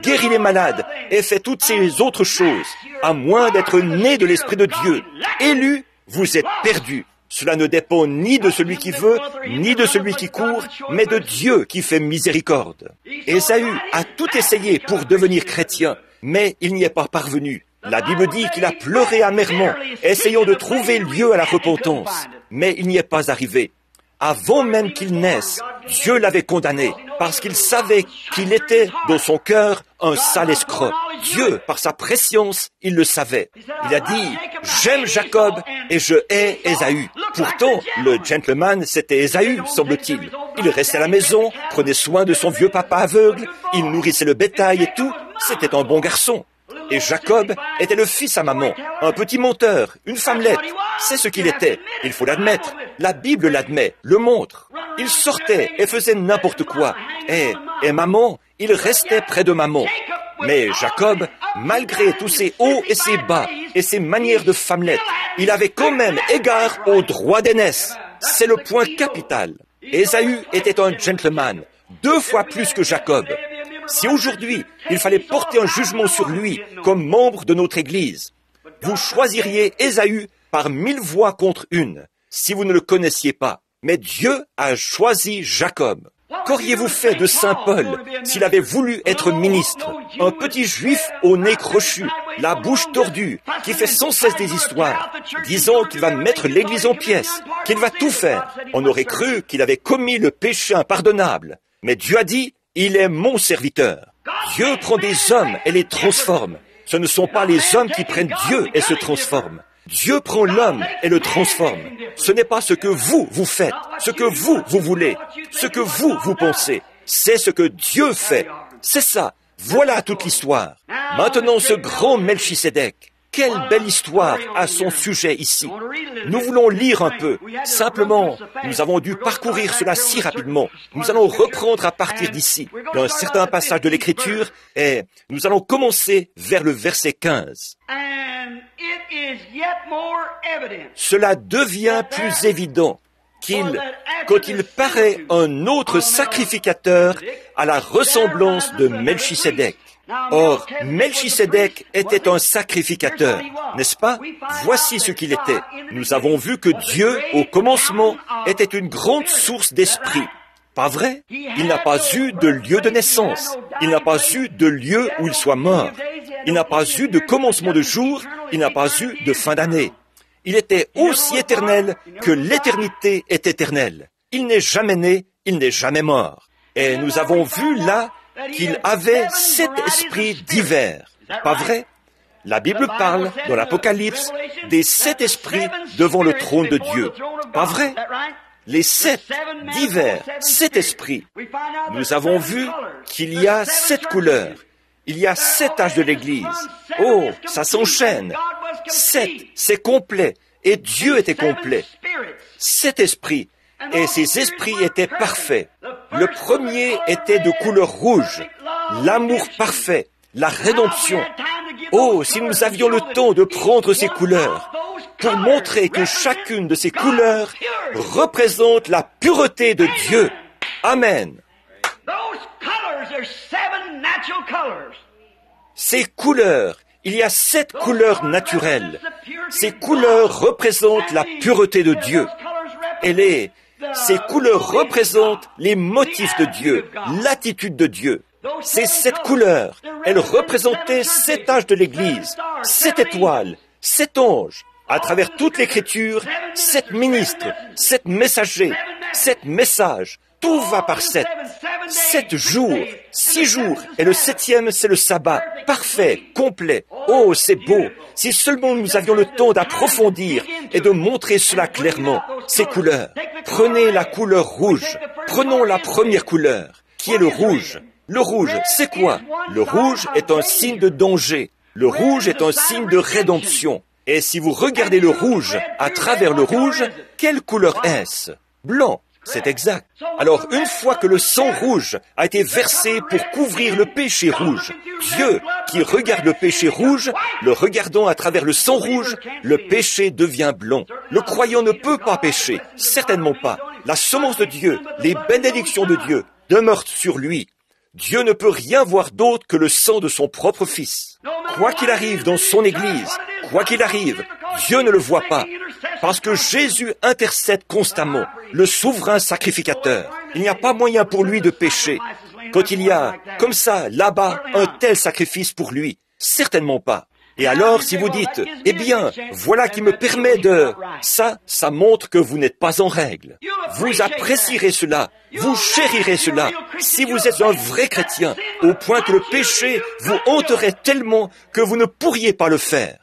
guéri les malades et fait toutes ces autres choses, à moins d'être né de l'Esprit de Dieu, élu, vous êtes perdu. Cela ne dépend ni de celui qui veut, ni de celui qui court, mais de Dieu qui fait miséricorde. Ésaü a tout essayé pour devenir chrétien, mais il n'y est pas parvenu. La Bible dit qu'il a pleuré amèrement, essayant de trouver lieu à la repentance, mais il n'y est pas arrivé. Avant même qu'il naisse, Dieu l'avait condamné, parce qu'il savait qu'il était, dans son cœur, un sale escroc. Dieu, par sa prescience, il le savait. Il a dit, « J'aime Jacob et je hais Ésaü. » Pourtant, le gentleman, c'était Ésaü, semble-t-il. Il restait à la maison, prenait soin de son vieux papa aveugle, il nourrissait le bétail et tout. C'était un bon garçon. Et Jacob était le fils à maman, un petit menteur, une femmelette. C'est ce qu'il était, il faut l'admettre. La Bible l'admet, le montre. Il sortait et faisait n'importe quoi. Et maman, il restait près de maman. Mais Jacob, malgré tous ses hauts et ses bas, et ses manières de femmelette, il avait quand même égard au droit d'aînesse. C'est le point capital. Ésaü était un gentleman, 2 fois plus que Jacob. Si aujourd'hui, il fallait porter un jugement sur lui comme membre de notre Église, vous choisiriez Ésaü par 1000 voix contre 1, si vous ne le connaissiez pas. Mais Dieu a choisi Jacob. Qu'auriez-vous fait de Saint Paul s'il avait voulu être ministre? Un petit juif au nez crochu, la bouche tordue, qui fait sans cesse des histoires, disant qu'il va mettre l'Église en pièces, qu'il va tout faire. On aurait cru qu'il avait commis le péché impardonnable. Mais Dieu a dit, il est mon serviteur. Dieu prend des hommes et les transforme. Ce ne sont pas les hommes qui prennent Dieu et se transforment. Dieu prend l'homme et le transforme. Ce n'est pas ce que vous faites, ce que vous voulez, ce que vous pensez. C'est ce que Dieu fait. C'est ça. Voilà toute l'histoire. Maintenant, ce grand Melchisédek. Quelle belle histoire à son sujet ici. Nous voulons lire un peu. Simplement, nous avons dû parcourir cela si rapidement. Nous allons reprendre à partir d'ici, dans un certain passage de l'Écriture, et nous allons commencer vers le verset 15. Cela devient plus évident quand il paraît un autre sacrificateur à la ressemblance de Melchisédek. Or, Melchisédek était un sacrificateur, n'est-ce pas? Voici ce qu'il était. Nous avons vu que Dieu, au commencement, était une grande source d'esprit. Pas vrai? Il n'a pas eu de lieu de naissance. Il n'a pas eu de lieu où il soit mort. Il n'a pas eu de commencement de jour. Il n'a pas eu de fin d'année. Il était aussi éternel que l'éternité est éternelle. Il n'est jamais né, il n'est jamais mort. Et nous avons vu là qu'il avait 7 esprits divers. Pas vrai? La Bible parle, dans l'Apocalypse, des 7 esprits devant le trône de Dieu. Pas vrai? Les 7 divers, 7 esprits. Nous avons vu qu'il y a 7 couleurs. Il y a 7 âges de l'Église. Oh, ça s'enchaîne. 7, c'est complet. Et Dieu était complet. 7 esprits. Et ces esprits étaient parfaits. Le premier était de couleur rouge, l'amour parfait, la rédemption. Oh, si nous avions le temps de prendre ces couleurs, pour montrer que chacune de ces couleurs représente la pureté de Dieu. Amen. Ces couleurs, il y a 7 couleurs naturelles. Ces couleurs représentent la pureté de Dieu. Ces couleurs représentent les motifs de Dieu, l'attitude de Dieu. Ces 7 couleurs, elles représentaient 7 âges de l'Église, 7 étoiles, 7 anges. À travers toute l'Écriture, 7 ministres, 7 messagers, 7 messages. Tout va par 7. 7 jours, 6 jours, et le 7e, c'est le sabbat. Parfait, complet. Oh, c'est beau. Si seulement nous avions le temps d'approfondir et de montrer cela clairement, ces couleurs. Prenez la couleur rouge. Prenons la première couleur, qui est le rouge. Le rouge, c'est quoi? Le rouge est un signe de danger. Le rouge est un signe de rédemption. Et si vous regardez le rouge à travers le rouge, quelle couleur est-ce? Blanc. C'est exact. Alors, une fois que le sang rouge a été versé pour couvrir le péché rouge, Dieu, qui regarde le péché rouge, le regardant à travers le sang rouge, le péché devient blanc. Le croyant ne peut pas pécher, certainement pas. La semence de Dieu, les bénédictions de Dieu demeurent sur lui. Dieu ne peut rien voir d'autre que le sang de son propre Fils. Quoi qu'il arrive dans son Église, quoi qu'il arrive, Dieu ne le voit pas. Parce que Jésus intercède constamment, le souverain sacrificateur. Il n'y a pas moyen pour lui de pécher. Quand il y a, comme ça, là-bas, un tel sacrifice pour lui, certainement pas. Et alors, si vous dites, eh bien, voilà qui me permet de... Ça montre que vous n'êtes pas en règle. Vous apprécierez cela, vous chérirez cela, si vous êtes un vrai chrétien, au point que le péché vous hanterait tellement que vous ne pourriez pas le faire.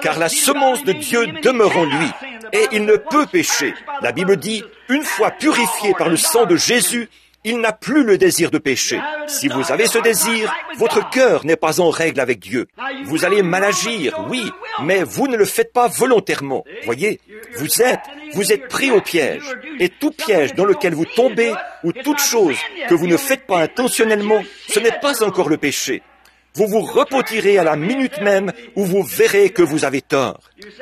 Car la semence de Dieu demeure en lui, et il ne peut pécher. La Bible dit, une fois purifié par le sang de Jésus, il n'a plus le désir de pécher. Si vous avez ce désir, votre cœur n'est pas en règle avec Dieu. Vous allez mal agir, oui, mais vous ne le faites pas volontairement. Voyez, vous êtes pris au piège. Et tout piège dans lequel vous tombez, ou toute chose que vous ne faites pas intentionnellement, ce n'est pas encore le péché. Vous vous repentirez à la minute même où vous verrez que vous avez tort.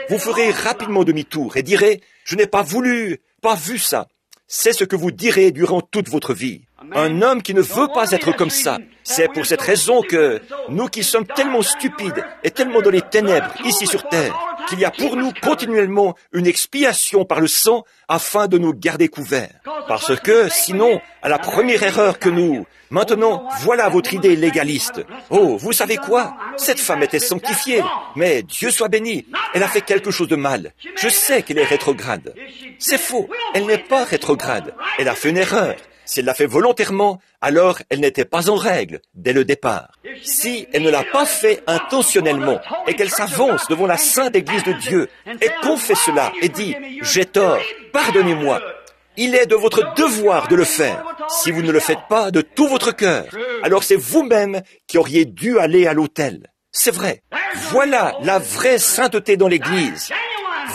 Vous ferez rapidement demi-tour et direz, je n'ai pas vu ça. C'est ce que vous direz durant toute votre vie. Un homme qui ne veut pas être comme ça. C'est pour cette raison que nous qui sommes tellement stupides et tellement dans les ténèbres ici sur terre, qu'il y a pour nous continuellement une expiation par le sang afin de nous garder couverts. Parce que sinon, à la première erreur que nous... Maintenant, voilà votre idée légaliste. Oh, vous savez quoi? Cette femme était sanctifiée, mais Dieu soit béni, elle a fait quelque chose de mal. Je sais qu'elle est rétrograde. C'est faux, elle n'est pas rétrograde. Elle a fait une erreur. Si elle l'a fait volontairement, alors elle n'était pas en règle dès le départ. Si elle ne l'a pas fait intentionnellement et qu'elle s'avance devant la sainte Église de Dieu et confesse cela et dit « J'ai tort, pardonnez-moi », il est de votre devoir de le faire. Si vous ne le faites pas de tout votre cœur, alors c'est vous-même qui auriez dû aller à l'autel. C'est vrai. Voilà la vraie sainteté dans l'Église.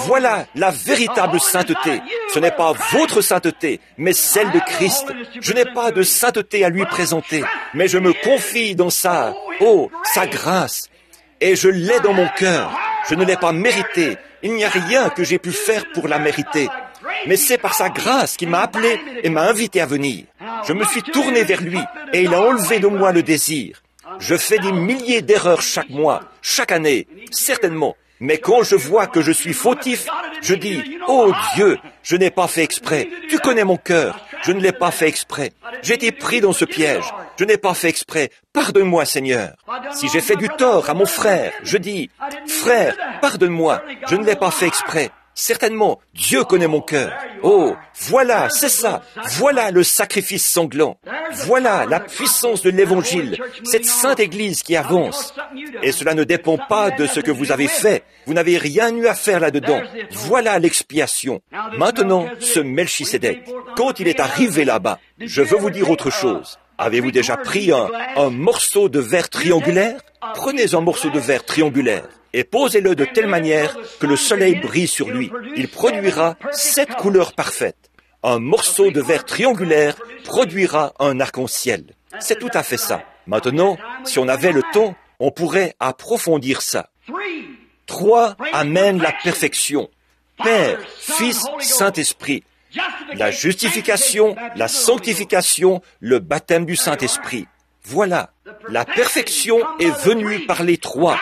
Voilà la véritable sainteté. Ce n'est pas votre sainteté, mais celle de Christ. Je n'ai pas de sainteté à lui présenter, mais je me confie dans sa grâce. Et je l'ai dans mon cœur. Je ne l'ai pas méritée. Il n'y a rien que j'ai pu faire pour la mériter. Mais c'est par sa grâce qu'il m'a appelé et m'a invité à venir. Je me suis tourné vers lui et il a enlevé de moi le désir. Je fais des milliers d'erreurs chaque mois, chaque année, certainement. Mais quand je vois que je suis fautif, je dis, « Oh Dieu, je n'ai pas fait exprès. Tu connais mon cœur. Je ne l'ai pas fait exprès. J'ai été pris dans ce piège. Je n'ai pas fait exprès. Pardonne-moi, Seigneur. Si j'ai fait du tort à mon frère, je dis, « Frère, pardonne-moi. Je ne l'ai pas fait exprès. » Certainement, Dieu connaît mon cœur. Oh, voilà, c'est ça. Voilà le sacrifice sanglant. Voilà la puissance de l'Évangile, cette sainte Église qui avance. Et cela ne dépend pas de ce que vous avez fait. Vous n'avez rien eu à faire là-dedans. Voilà l'expiation. Maintenant, ce Melchisédek, quand il est arrivé là-bas, je veux vous dire autre chose. Avez-vous déjà pris un morceau de verre triangulaire? Prenez un morceau de verre triangulaire et posez-le de telle manière que le soleil brille sur lui. Il produira 7 couleurs parfaites. Un morceau de verre triangulaire produira un arc-en-ciel. C'est tout à fait ça. Maintenant, si on avait le temps, on pourrait approfondir ça. 3 amène la perfection. Père, Fils, Saint-Esprit. La justification, la sanctification, le baptême du Saint-Esprit. Voilà, la perfection est venue par les 3.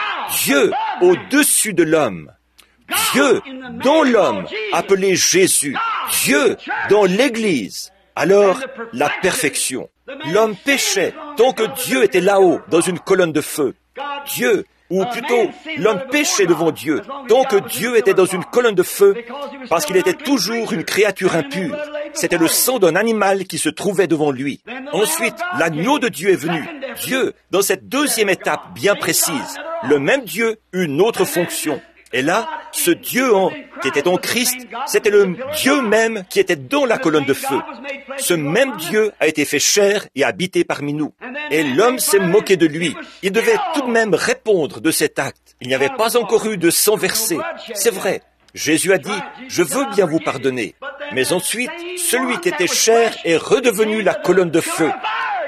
Dieu au-dessus de l'homme. Dieu dans l'homme, appelé Jésus. Dieu dans l'Église. Alors, la perfection. L'homme péchait tant que Dieu était là-haut, dans une colonne de feu. Dieu, ou plutôt, l'homme péchait devant Dieu tant que Dieu était dans une colonne de feu, parce qu'il était toujours une créature impure. C'était le sang d'un animal qui se trouvait devant lui. Ensuite, l'agneau de Dieu est venu. Dieu, dans cette deuxième étape bien précise, le même Dieu, une autre fonction. Et là, ce Dieu qui était en Christ, c'était le Dieu même qui était dans la colonne de feu. Ce même Dieu a été fait chair et habité parmi nous. Et l'homme s'est moqué de lui. Il devait tout de même répondre de cet acte. Il n'y avait pas encore eu de sang versé. C'est vrai. Jésus a dit, « Je veux bien vous pardonner. » Mais ensuite, celui qui était chair est redevenu la colonne de feu.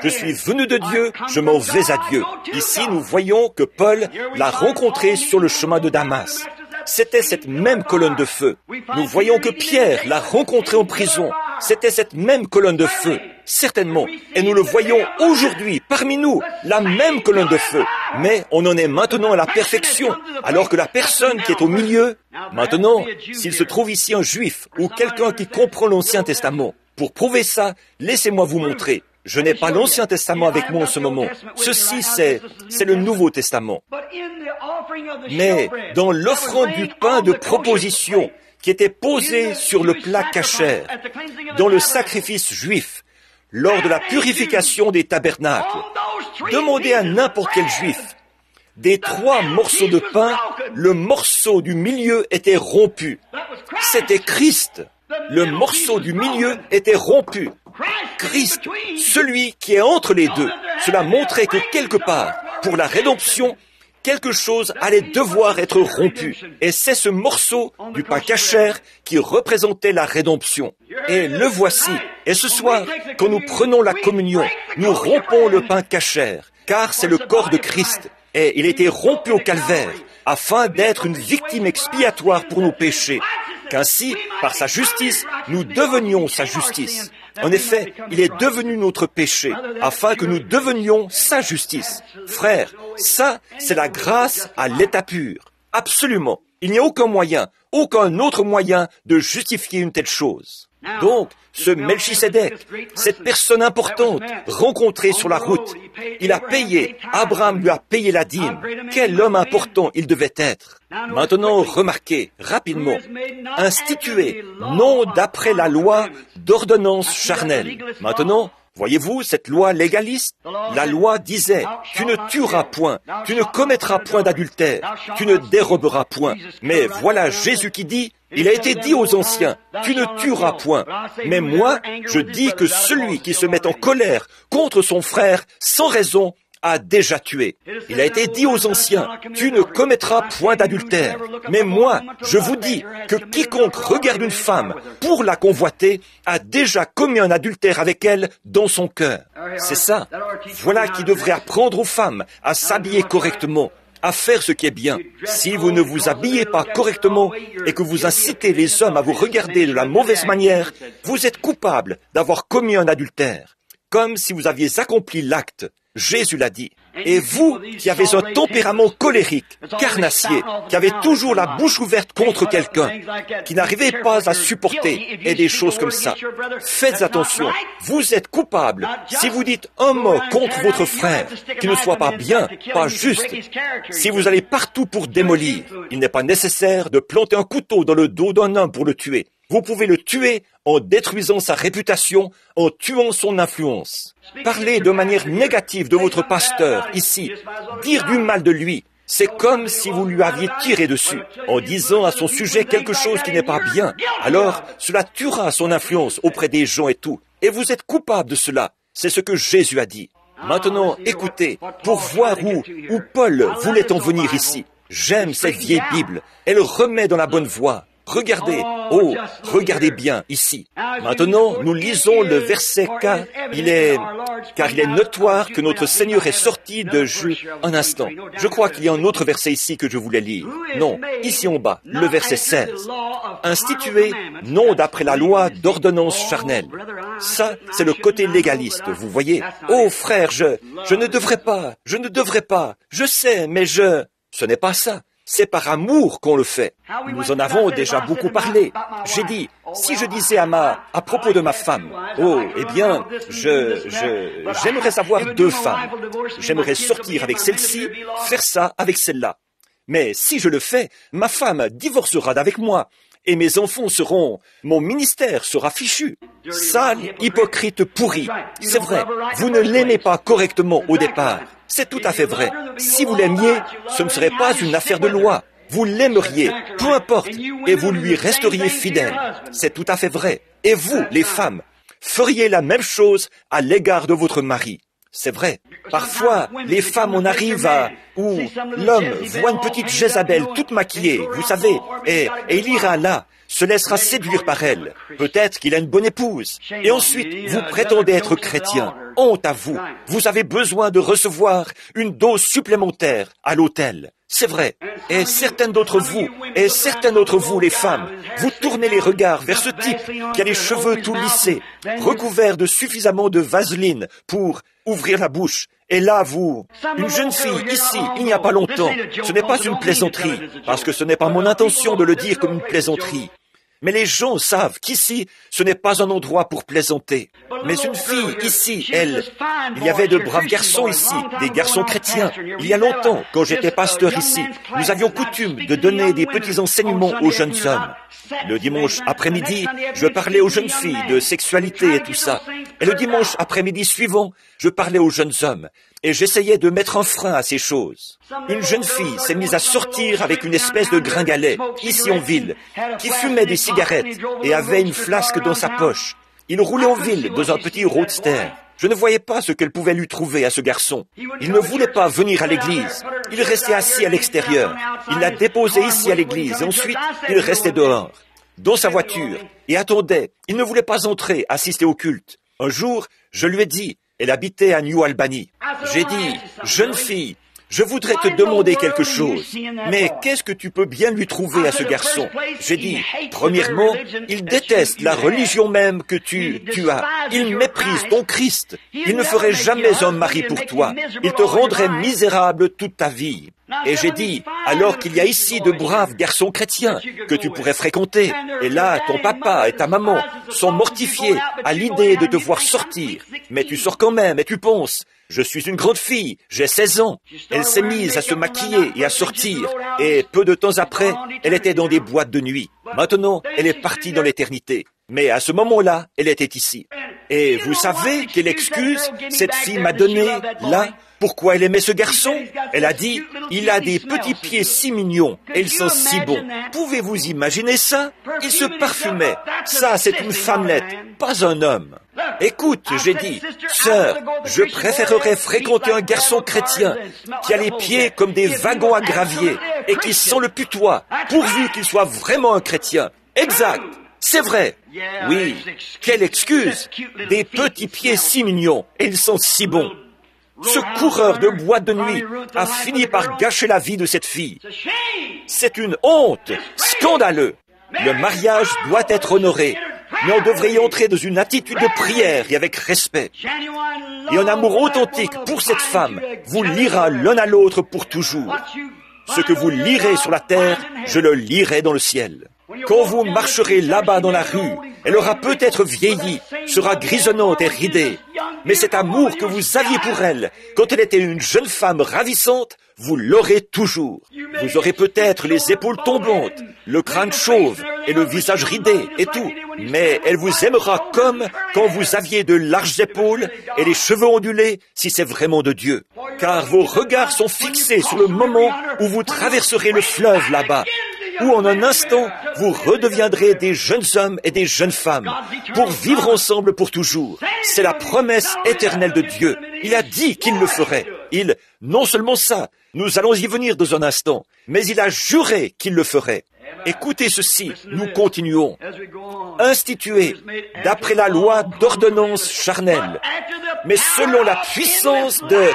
Je suis venu de Dieu, je m'en vais à Dieu. Ici, nous voyons que Paul l'a rencontré sur le chemin de Damas. C'était cette même colonne de feu. Nous voyons que Pierre l'a rencontré en prison. C'était cette même colonne de feu, certainement. Et nous le voyons aujourd'hui, parmi nous, la même colonne de feu. Mais on en est maintenant à la perfection, alors que la personne qui est au milieu, maintenant, s'il se trouve ici un juif ou quelqu'un qui comprend l'Ancien Testament, pour prouver ça, laissez-moi vous montrer. Je n'ai pas l'Ancien Testament avec moi en ce moment. Ceci, c'est le Nouveau Testament. Mais dans l'offrande du pain de proposition qui était posé sur le plat kasher, dans le sacrifice juif, lors de la purification des tabernacles, demandez à n'importe quel juif, des 3 morceaux de pain, le morceau du milieu était rompu. C'était Christ. Le morceau du milieu était rompu. Christ, celui qui est entre les deux. Cela montrait que quelque part, pour la rédemption, quelque chose allait devoir être rompu. Et c'est ce morceau du pain kasher qui représentait la rédemption. Et le voici. Et ce soir, quand nous prenons la communion, nous rompons le pain kasher, car c'est le corps de Christ. Et il a été rompu au calvaire, afin d'être une victime expiatoire pour nos péchés. Qu'ainsi, par sa justice, nous devenions sa justice. En effet, il est devenu notre péché, afin que nous devenions sa justice. Frères, ça, c'est la grâce à l'état pur. Absolument. Il n'y a aucun autre moyen de justifier une telle chose. Donc, ce Melchisédek, cette personne importante, rencontrée sur la route, il a payé, Abraham lui a payé la dîme. Quel homme important il devait être. Maintenant, remarquez, rapidement, institué, non d'après la loi d'ordonnance charnelle. Maintenant, voyez-vous cette loi légaliste? La loi disait, tu ne tueras point, tu ne commettras point d'adultère, tu ne déroberas point. Mais voilà Jésus qui dit, il a été dit aux anciens, tu ne tueras point. Mais moi, je dis que celui qui se met en colère contre son frère sans raison a déjà tué. Il a été dit aux anciens, tu ne commettras point d'adultère. Mais moi, je vous dis que quiconque regarde une femme pour la convoiter a déjà commis un adultère avec elle dans son cœur. C'est ça. Voilà qui devrait apprendre aux femmes à s'habiller correctement, à faire ce qui est bien. Si vous ne vous habillez pas correctement et que vous incitez les hommes à vous regarder de la mauvaise manière, vous êtes coupable d'avoir commis un adultère, comme si vous aviez accompli l'acte. Jésus l'a dit. Et vous, qui avez un tempérament colérique, carnassier, qui avez toujours la bouche ouverte contre quelqu'un, qui n'arrivez pas à supporter, et des choses comme ça, faites attention. Vous êtes coupable si vous dites un mot contre votre frère, qui ne soit pas bien, pas juste. Si vous allez partout pour démolir, il n'est pas nécessaire de planter un couteau dans le dos d'un homme pour le tuer. Vous pouvez le tuer en détruisant sa réputation, en tuant son influence. Parler de manière négative de votre pasteur, ici, dire du mal de lui, c'est comme si vous lui aviez tiré dessus, en disant à son sujet quelque chose qui n'est pas bien. Alors, cela tuera son influence auprès des gens et tout. Et vous êtes coupable de cela. C'est ce que Jésus a dit. Maintenant, écoutez, pour voir où Paul voulait en venir ici. J'aime cette vieille Bible. Elle remet dans la bonne voie. Regardez, regardez bien ici. Maintenant, nous lisons le verset car il est notoire que notre Seigneur est sorti de un instant. Je crois qu'il y a un autre verset ici que je voulais lire. Non, ici en bas, le verset 16. Institué, non d'après la loi d'ordonnance charnelle. Ça, c'est le côté légaliste, vous voyez. Oh frère, je ne devrais pas, je sais, mais ce n'est pas ça. C'est par amour qu'on le fait. Nous en avons déjà beaucoup parlé. J'ai dit, si je disais à propos de ma femme, eh bien, j'aimerais avoir 2 femmes. J'aimerais sortir avec celle-ci, faire ça avec celle-là. Mais si je le fais, ma femme divorcera d'avec moi. Et mon ministère sera fichu. Sale, hypocrite, pourri. C'est vrai, vous ne l'aimez pas correctement au départ. C'est tout à fait vrai. Si vous l'aimiez, ce ne serait pas une affaire de loi. Vous l'aimeriez, peu importe, et vous lui resteriez fidèle. C'est tout à fait vrai. Et vous, les femmes, feriez la même chose à l'égard de votre mari. C'est vrai. Parfois, les femmes, on arrive où l'homme voit une petite Jézabel toute maquillée, vous savez, et il ira là, se laissera séduire par elle. Peut-être qu'il a une bonne épouse. Et ensuite, vous prétendez être chrétien. Honte à vous. Vous avez besoin de recevoir une dose supplémentaire à l'autel. C'est vrai. Et certaines d'entre vous, les femmes, vous tournez les regards vers ce type qui a les cheveux tout lissés, recouverts de suffisamment de vaseline pour ouvrir la bouche. Et là, une jeune fille, ici, il n'y a pas longtemps, ce n'est pas une plaisanterie, parce que ce n'est pas mon intention de le dire comme une plaisanterie. Mais les gens savent qu'ici, ce n'est pas un endroit pour plaisanter. Mais une fille, ici, il y avait de braves garçons ici, des garçons chrétiens. Il y a longtemps, quand j'étais pasteur ici, nous avions coutume de donner des petits enseignements aux jeunes hommes. Le dimanche après-midi, je parlais aux jeunes filles de sexualité et tout ça. Et le dimanche après-midi suivant, je parlais aux jeunes hommes. Et j'essayais de mettre un frein à ces choses. Une jeune fille s'est mise à sortir avec une espèce de gringalet, ici en ville, qui fumait des cigarettes et avait une flasque dans sa poche. Il roulait en ville dans un petit roadster. Je ne voyais pas ce qu'elle pouvait lui trouver à ce garçon. Il ne voulait pas venir à l'église. Il restait assis à l'extérieur. Il l'a déposé ici à l'église et ensuite il restait dehors, dans sa voiture, et attendait. Il ne voulait pas entrer, assister au culte. Un jour, je lui ai dit, elle habitait à New Albany. J'ai dit, jeune fille, je voudrais te demander quelque chose. Mais qu'est-ce que tu peux bien lui trouver à ce garçon? J'ai dit, premièrement, il déteste la religion même que tu as. Il méprise ton Christ. Il ne ferait jamais un mari pour toi. Il te rendrait misérable toute ta vie. Et j'ai dit, alors qu'il y a ici de braves garçons chrétiens que tu pourrais fréquenter, et là, ton papa et ta maman sont mortifiés à l'idée de te voir sortir, mais tu sors quand même et tu penses, je suis une grande fille, j'ai 16 ans. Elle s'est mise à se maquiller et à sortir, et peu de temps après, elle était dans des boîtes de nuit. Maintenant, elle est partie dans l'éternité. Mais à ce moment-là, elle était ici. Et vous savez quelle excuse cette fille m'a donnée là? Pourquoi elle aimait ce garçon? Elle a dit, il a des petits pieds si mignons et ils sont si bons. Pouvez-vous imaginer ça? Il se parfumait. Ça, c'est une femmelette, pas un homme. Écoute, j'ai dit, sœur, je préférerais fréquenter un garçon chrétien qui a les pieds comme des wagons à gravier et qui sent le putois, pourvu qu'il soit vraiment un chrétien. Exact. C'est vrai. Oui. Quelle excuse. Des petits pieds si mignons et ils sont si bons. Ce coureur de boîte de nuit a fini par gâcher la vie de cette fille. C'est une honte, scandaleux. Le mariage doit être honoré, mais on devrait y entrer dans une attitude de prière et avec respect. Et un amour authentique pour cette femme vous liera l'un à l'autre pour toujours. Ce que vous lirez sur la terre, je le lirai dans le ciel. Quand vous marcherez là-bas dans la rue, elle aura peut-être vieilli, sera grisonnante et ridée, mais cet amour que vous aviez pour elle, quand elle était une jeune femme ravissante, vous l'aurez toujours. Vous aurez peut-être les épaules tombantes, le crâne chauve et le visage ridé et tout, mais elle vous aimera comme quand vous aviez de larges épaules et les cheveux ondulés, si c'est vraiment de Dieu. Car vos regards sont fixés sur le moment où vous traverserez le fleuve là-bas, où en un instant, vous redeviendrez des jeunes hommes et des jeunes femmes, pour vivre ensemble pour toujours. C'est la promesse éternelle de Dieu. Il a dit qu'il le ferait. Non seulement ça, nous allons y venir dans un instant, mais il a juré qu'il le ferait. Écoutez ceci, nous continuons. Institué d'après la loi d'ordonnance charnelle, mais selon la puissance de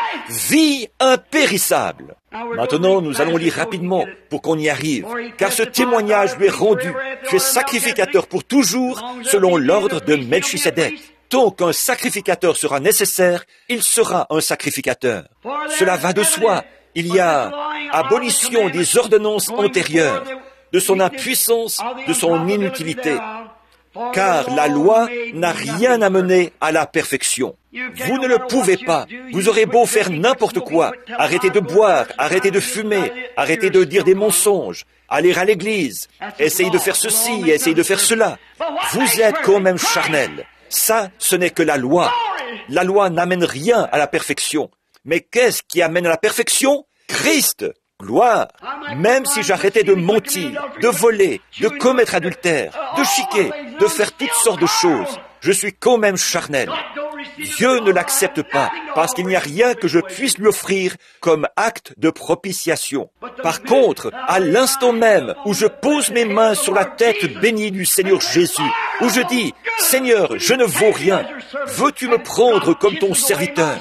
vie impérissable. Maintenant, nous allons lire rapidement pour qu'on y arrive, car ce témoignage lui est rendu. Tu es sacrificateur pour toujours, selon l'ordre de Melchisédek. Tant qu'un sacrificateur sera nécessaire, il sera un sacrificateur. Cela va de soi. Il y a abolition des ordonnances antérieures, de son impuissance, de son inutilité. Car la loi n'a rien amené à la perfection. Vous ne le pouvez pas. Vous aurez beau faire n'importe quoi. Arrêtez de boire, arrêtez de fumer, arrêtez de dire des mensonges, aller à l'église, essayez de faire ceci, essayez de faire cela. Vous êtes quand même charnel. Ça, ce n'est que la loi. La loi n'amène rien à la perfection. Mais qu'est-ce qui amène à la perfection? Christ. Gloire. Même si j'arrêtais de mentir, de voler, de commettre adultère, de chiquer, de faire toutes sortes de choses, je suis quand même charnel. Dieu ne l'accepte pas parce qu'il n'y a rien que je puisse lui offrir comme acte de propitiation. Par contre, à l'instant même où je pose mes mains sur la tête bénie du Seigneur Jésus, où je dis, Seigneur, je ne vaux rien, veux-tu me prendre comme ton serviteur?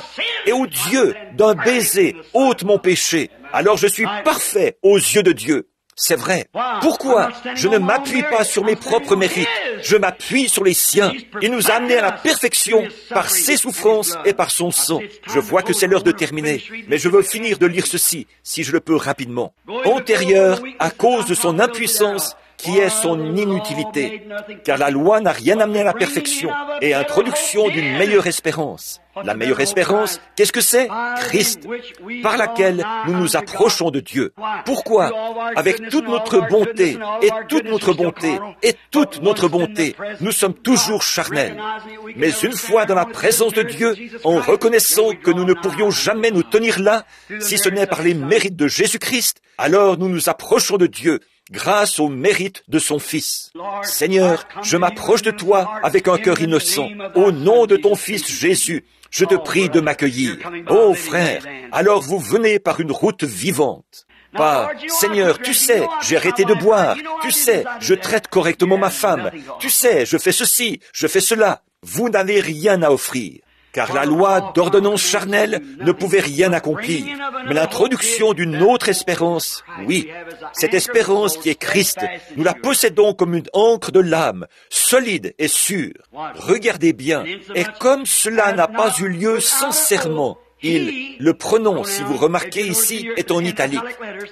Et où Dieu, d'un baiser, ôte mon péché, alors je suis parfait aux yeux de Dieu. C'est vrai. Pourquoi? Je ne m'appuie pas sur mes propres mérites. Je m'appuie sur les siens. Il nous a amenés à la perfection par ses souffrances et par son sang. Je vois que c'est l'heure de terminer, mais je veux finir de lire ceci, si je le peux rapidement. Antérieur, à cause de son impuissance, qui est son inutilité, car la loi n'a rien amené à la perfection et introduction d'une meilleure espérance. La meilleure espérance, qu'est-ce que c'est? Christ, par laquelle nous nous approchons de Dieu. Pourquoi? Avec toute notre bonté, et toute notre bonté, et toute notre bonté, nous sommes toujours charnels. Mais une fois dans la présence de Dieu, en reconnaissant que nous ne pourrions jamais nous tenir là, si ce n'est par les mérites de Jésus-Christ, alors nous nous approchons de Dieu, grâce au mérite de son Fils. Seigneur, je m'approche de toi avec un cœur innocent. Au nom de ton Fils Jésus, je te prie de m'accueillir. Oh frère, alors vous venez par une route vivante. Pas, Seigneur, tu sais, j'ai arrêté de boire. Tu sais, je traite correctement ma femme. Tu sais, je fais ceci, je fais cela. Vous n'avez rien à offrir. Car la loi d'ordonnance charnelle ne pouvait rien accomplir. Mais l'introduction d'une autre espérance, oui, cette espérance qui est Christ, nous la possédons comme une ancre de l'âme, solide et sûre. Regardez bien, et comme cela n'a pas eu lieu sans serment, le pronom, si vous remarquez ici, est en italique.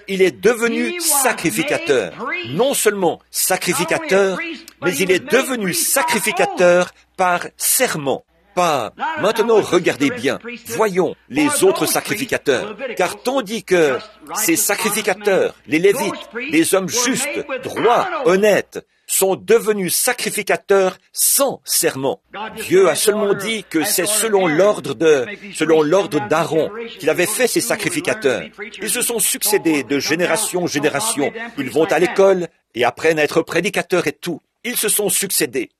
Il est devenu sacrificateur. Non seulement sacrificateur, mais il est devenu sacrificateur par serment. Pas. Maintenant, regardez bien. Voyons les autres sacrificateurs. Car tandis que ces sacrificateurs, les Lévites, les hommes justes, droits, honnêtes, sont devenus sacrificateurs sans serment. Dieu a seulement dit que c'est selon l'ordre d'Aaron qu'il avait fait ces sacrificateurs. Ils se sont succédés de génération en génération. Ils vont à l'école et apprennent à être prédicateurs et tout. Ils se sont succédés.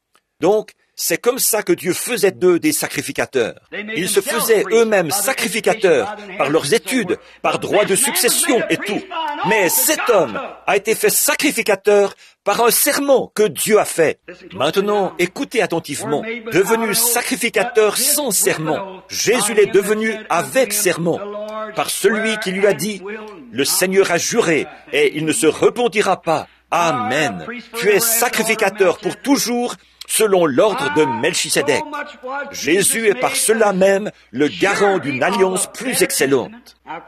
Donc, c'est comme ça que Dieu faisait d'eux des sacrificateurs. Ils se faisaient eux-mêmes sacrificateurs par leurs études, par droit de succession et tout. Mais cet homme a été fait sacrificateur par un serment que Dieu a fait. Maintenant, écoutez attentivement. Devenu sacrificateur sans serment, Jésus l'est devenu avec serment. Par celui qui lui a dit, le Seigneur a juré et il ne se repentira pas. Amen. Tu es sacrificateur pour toujours, selon l'ordre de Melchisédek. Jésus est par cela même le garant d'une alliance plus excellente.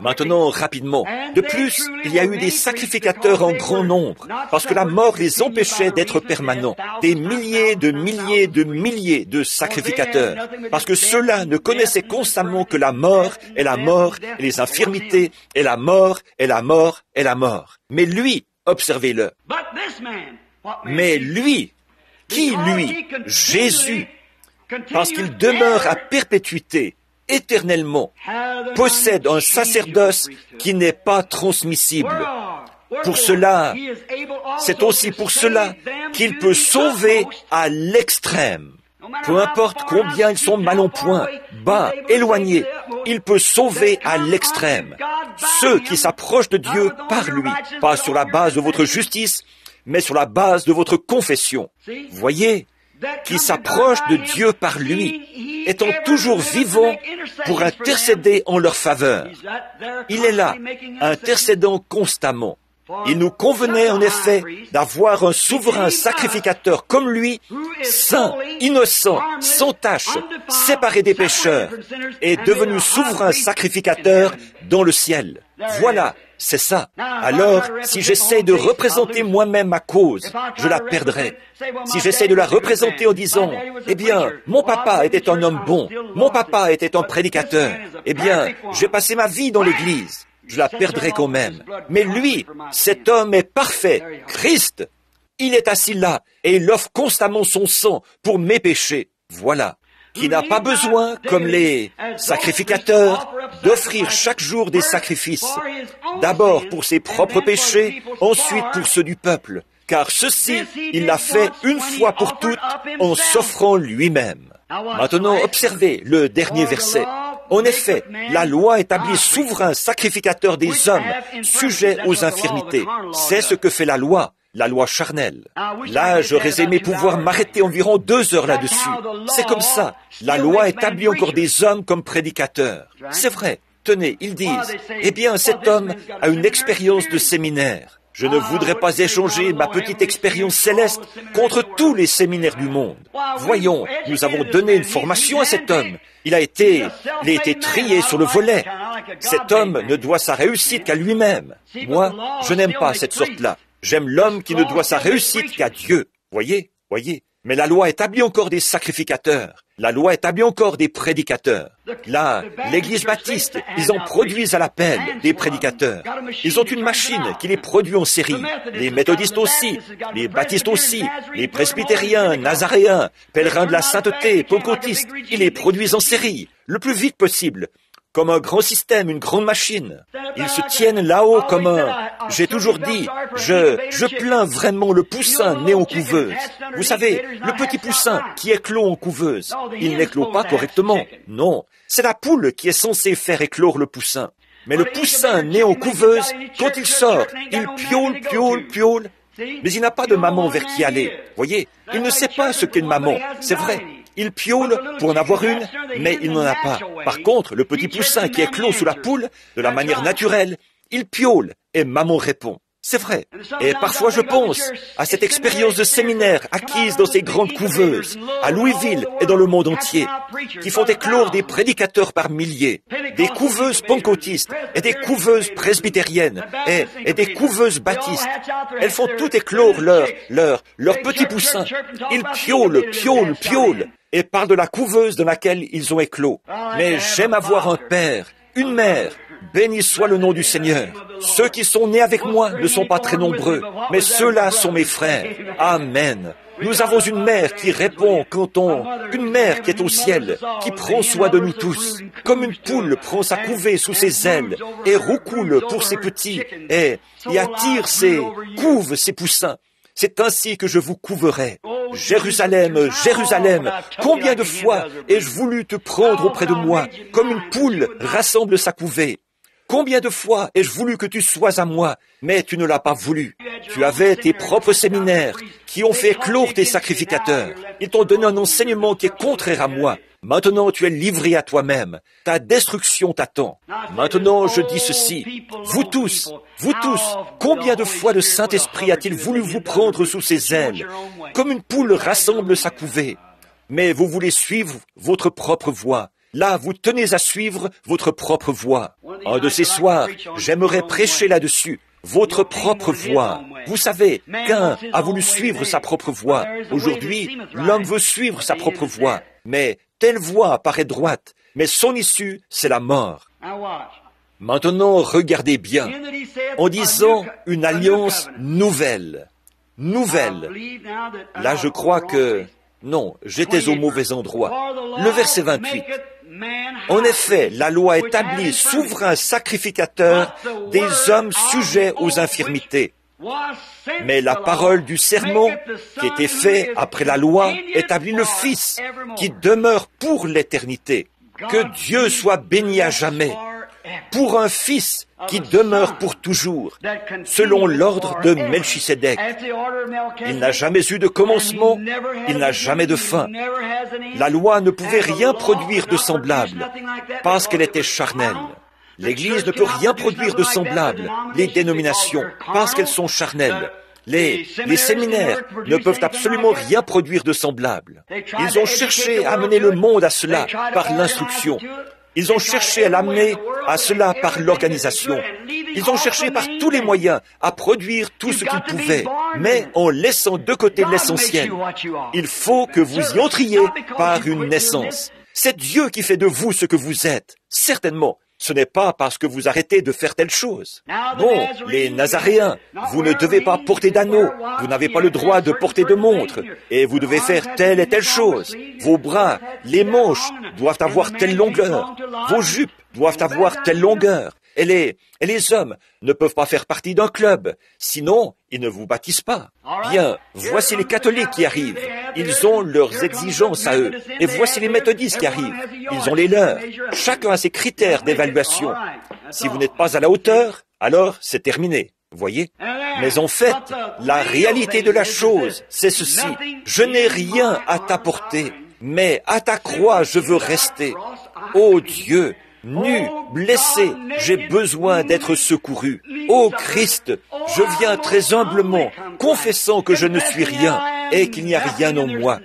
Maintenant, rapidement. De plus, il y a eu des sacrificateurs en grand nombre, parce que la mort les empêchait d'être permanents. Des milliers de sacrificateurs, parce que ceux-là ne connaissaient constamment que la mort, et les infirmités, et la mort, et la mort, et la mort. Mais lui, observez-le. Mais lui, qui lui? Jésus, parce qu'il demeure à perpétuité, éternellement, possède un sacerdoce qui n'est pas transmissible. Pour cela, c'est aussi pour cela qu'il peut sauver à l'extrême. Peu importe combien ils sont mal en point, bas, éloignés, il peut sauver à l'extrême. Ceux qui s'approchent de Dieu par lui, pas sur la base de votre justice, mais sur la base de votre confession. Voyez, qui s'approchent de Dieu par lui, étant toujours vivant pour intercéder en leur faveur. Il est là, intercédant constamment. Il nous convenait en effet d'avoir un souverain sacrificateur comme lui, saint, innocent, sans tache, séparé des pécheurs, et devenu souverain sacrificateur dans le ciel. Voilà, c'est ça. Alors, si j'essaie de représenter moi-même ma cause, je la perdrai. Si j'essaie de la représenter en disant, eh bien, mon papa était un homme bon, mon papa était un prédicateur, eh bien, j'ai passé ma vie dans l'église, je la perdrai quand même. Mais lui, cet homme est parfait, Christ. Il est assis là et il offre constamment son sang pour mes péchés. Voilà. Qui n'a pas besoin, comme les sacrificateurs, d'offrir chaque jour des sacrifices, d'abord pour ses propres péchés, ensuite pour ceux du peuple, car ceci, il l'a fait une fois pour toutes en s'offrant lui-même. Maintenant, observez le dernier verset. En effet, la loi établit souverain sacrificateur des hommes, sujet aux infirmités. C'est ce que fait la loi charnelle. Là, j'aurais aimé pouvoir m'arrêter environ 2 heures là-dessus. C'est comme ça. La loi établit encore des hommes comme prédicateurs. C'est vrai. Tenez, ils disent, eh bien, cet homme a une expérience de séminaire. Je ne voudrais pas échanger ma petite expérience céleste contre tous les séminaires du monde. Voyons, nous avons donné une formation à cet homme. Il a été trié sur le volet. Cet homme ne doit sa réussite qu'à lui-même. Moi, je n'aime pas cette sorte-là. J'aime l'homme qui ne doit sa réussite qu'à Dieu. Voyez. Mais la loi établit encore des sacrificateurs. La loi établit encore des prédicateurs. Là, l'Église baptiste, ils en produisent à l'appel des prédicateurs. Ils ont une machine qui les produit en série. Les méthodistes aussi, les baptistes aussi, les presbytériens, nazaréens, pèlerins de la sainteté, pentecôtistes, ils les produisent en série, le plus vite possible. Comme un grand système, une grande machine. Ils se tiennent là-haut comme un... J'ai toujours dit, je plains vraiment le poussin né en couveuse. Vous savez, le petit poussin qui éclot en couveuse, il n'éclot pas correctement. Non, c'est la poule qui est censée faire éclore le poussin. Mais le poussin né en couveuse, quand il sort, il piaule. Mais il n'a pas de maman vers qui aller. Voyez, il ne sait pas ce qu'est une maman, c'est vrai. Il piaule pour en avoir une, mais il n'en a pas. Par contre, le petit poussin qui éclot sous la poule, de la manière naturelle, il piaule et maman répond. C'est vrai. Et parfois je pense à cette expérience de séminaire acquise dans ces grandes couveuses, à Louisville et dans le monde entier, qui font éclore des prédicateurs par milliers, des couveuses pentecôtistes et des couveuses presbytériennes et des couveuses baptistes. Elles font tout éclore leur petit poussin. Ils piaulent et parlent de la couveuse dans laquelle ils ont éclos. Mais j'aime avoir un père, une mère. Béni soit le nom du Seigneur. Ceux qui sont nés avec moi ne sont pas très nombreux, mais ceux-là sont mes frères. Amen. Nous avons une mère qui répond une mère qui est au ciel, qui prend soin de nous tous, comme une poule prend sa couvée sous ses ailes, et roucoule pour ses petits, et attire couve ses poussins. C'est ainsi que je vous couverai. Jérusalem, Jérusalem, combien de fois ai-je voulu te prendre auprès de moi, comme une poule rassemble sa couvée. Combien de fois ai-je voulu que tu sois à moi, mais tu ne l'as pas voulu. Tu avais tes propres séminaires qui ont fait éclore tes sacrificateurs. Ils t'ont donné un enseignement qui est contraire à moi. Maintenant, tu es livré à toi-même. Ta destruction t'attend. Maintenant, je dis ceci. Vous tous, combien de fois le Saint-Esprit a-t-il voulu vous prendre sous ses ailes, comme une poule rassemble sa couvée? Mais vous voulez suivre votre propre voie. Là, vous tenez à suivre votre propre voie. Un de ces soirs, j'aimerais prêcher là-dessus. Votre propre voie. Vous savez, Caïn a voulu suivre sa propre voie. Aujourd'hui, l'homme veut suivre sa propre voie. Mais telle voie paraît droite, mais son issue, c'est la mort. Maintenant, regardez bien. En disant une alliance nouvelle. Là, je crois que... Non, j'étais au mauvais endroit. Le verset 28. En effet, la loi établit souverain sacrificateur des hommes sujets aux infirmités. Mais la parole du serment, qui était fait après la loi, établit le Fils, qui demeure pour l'éternité. Que Dieu soit béni à jamais. Pour un Fils qui demeure pour toujours, selon l'ordre de Melchisédek. Il n'a jamais eu de commencement, il n'a jamais de fin. La loi ne pouvait rien produire de semblable, parce qu'elle était charnelle. L'Église ne peut rien produire de semblable, les dénominations, parce qu'elles sont charnelles. Les séminaires ne peuvent absolument rien produire de semblable. Ils ont cherché à amener le monde à cela par l'instruction. Ils ont cherché à l'amener à cela par l'organisation. Ils ont cherché par tous les moyens à produire tout ce qu'ils pouvaient, mais en laissant de côté l'essentiel. Il faut que vous y entriez par une naissance. C'est Dieu qui fait de vous ce que vous êtes, certainement. Ce n'est pas parce que vous arrêtez de faire telle chose. Bon, les Nazaréens, vous ne devez pas porter d'anneau, vous n'avez pas le droit de porter de montre, et vous devez faire telle et telle chose. Vos bras, les manches doivent avoir telle longueur, vos jupes doivent avoir telle longueur. Et les hommes ne peuvent pas faire partie d'un club, sinon ils ne vous baptisent pas. Bien, voici les catholiques qui arrivent. Ils ont leurs exigences à eux. Et voici les méthodistes qui arrivent. Ils ont les leurs. Chacun a ses critères d'évaluation. Si vous n'êtes pas à la hauteur, alors c'est terminé. Voyez? Mais en fait, la réalité de la chose, c'est ceci. Je n'ai rien à t'apporter, mais à ta croix je veux rester. Ô Dieu! Nu, blessé, j'ai besoin d'être secouru. Ô Christ, je viens très humblement, confessant que je ne suis rien et qu'il n'y a rien en moi.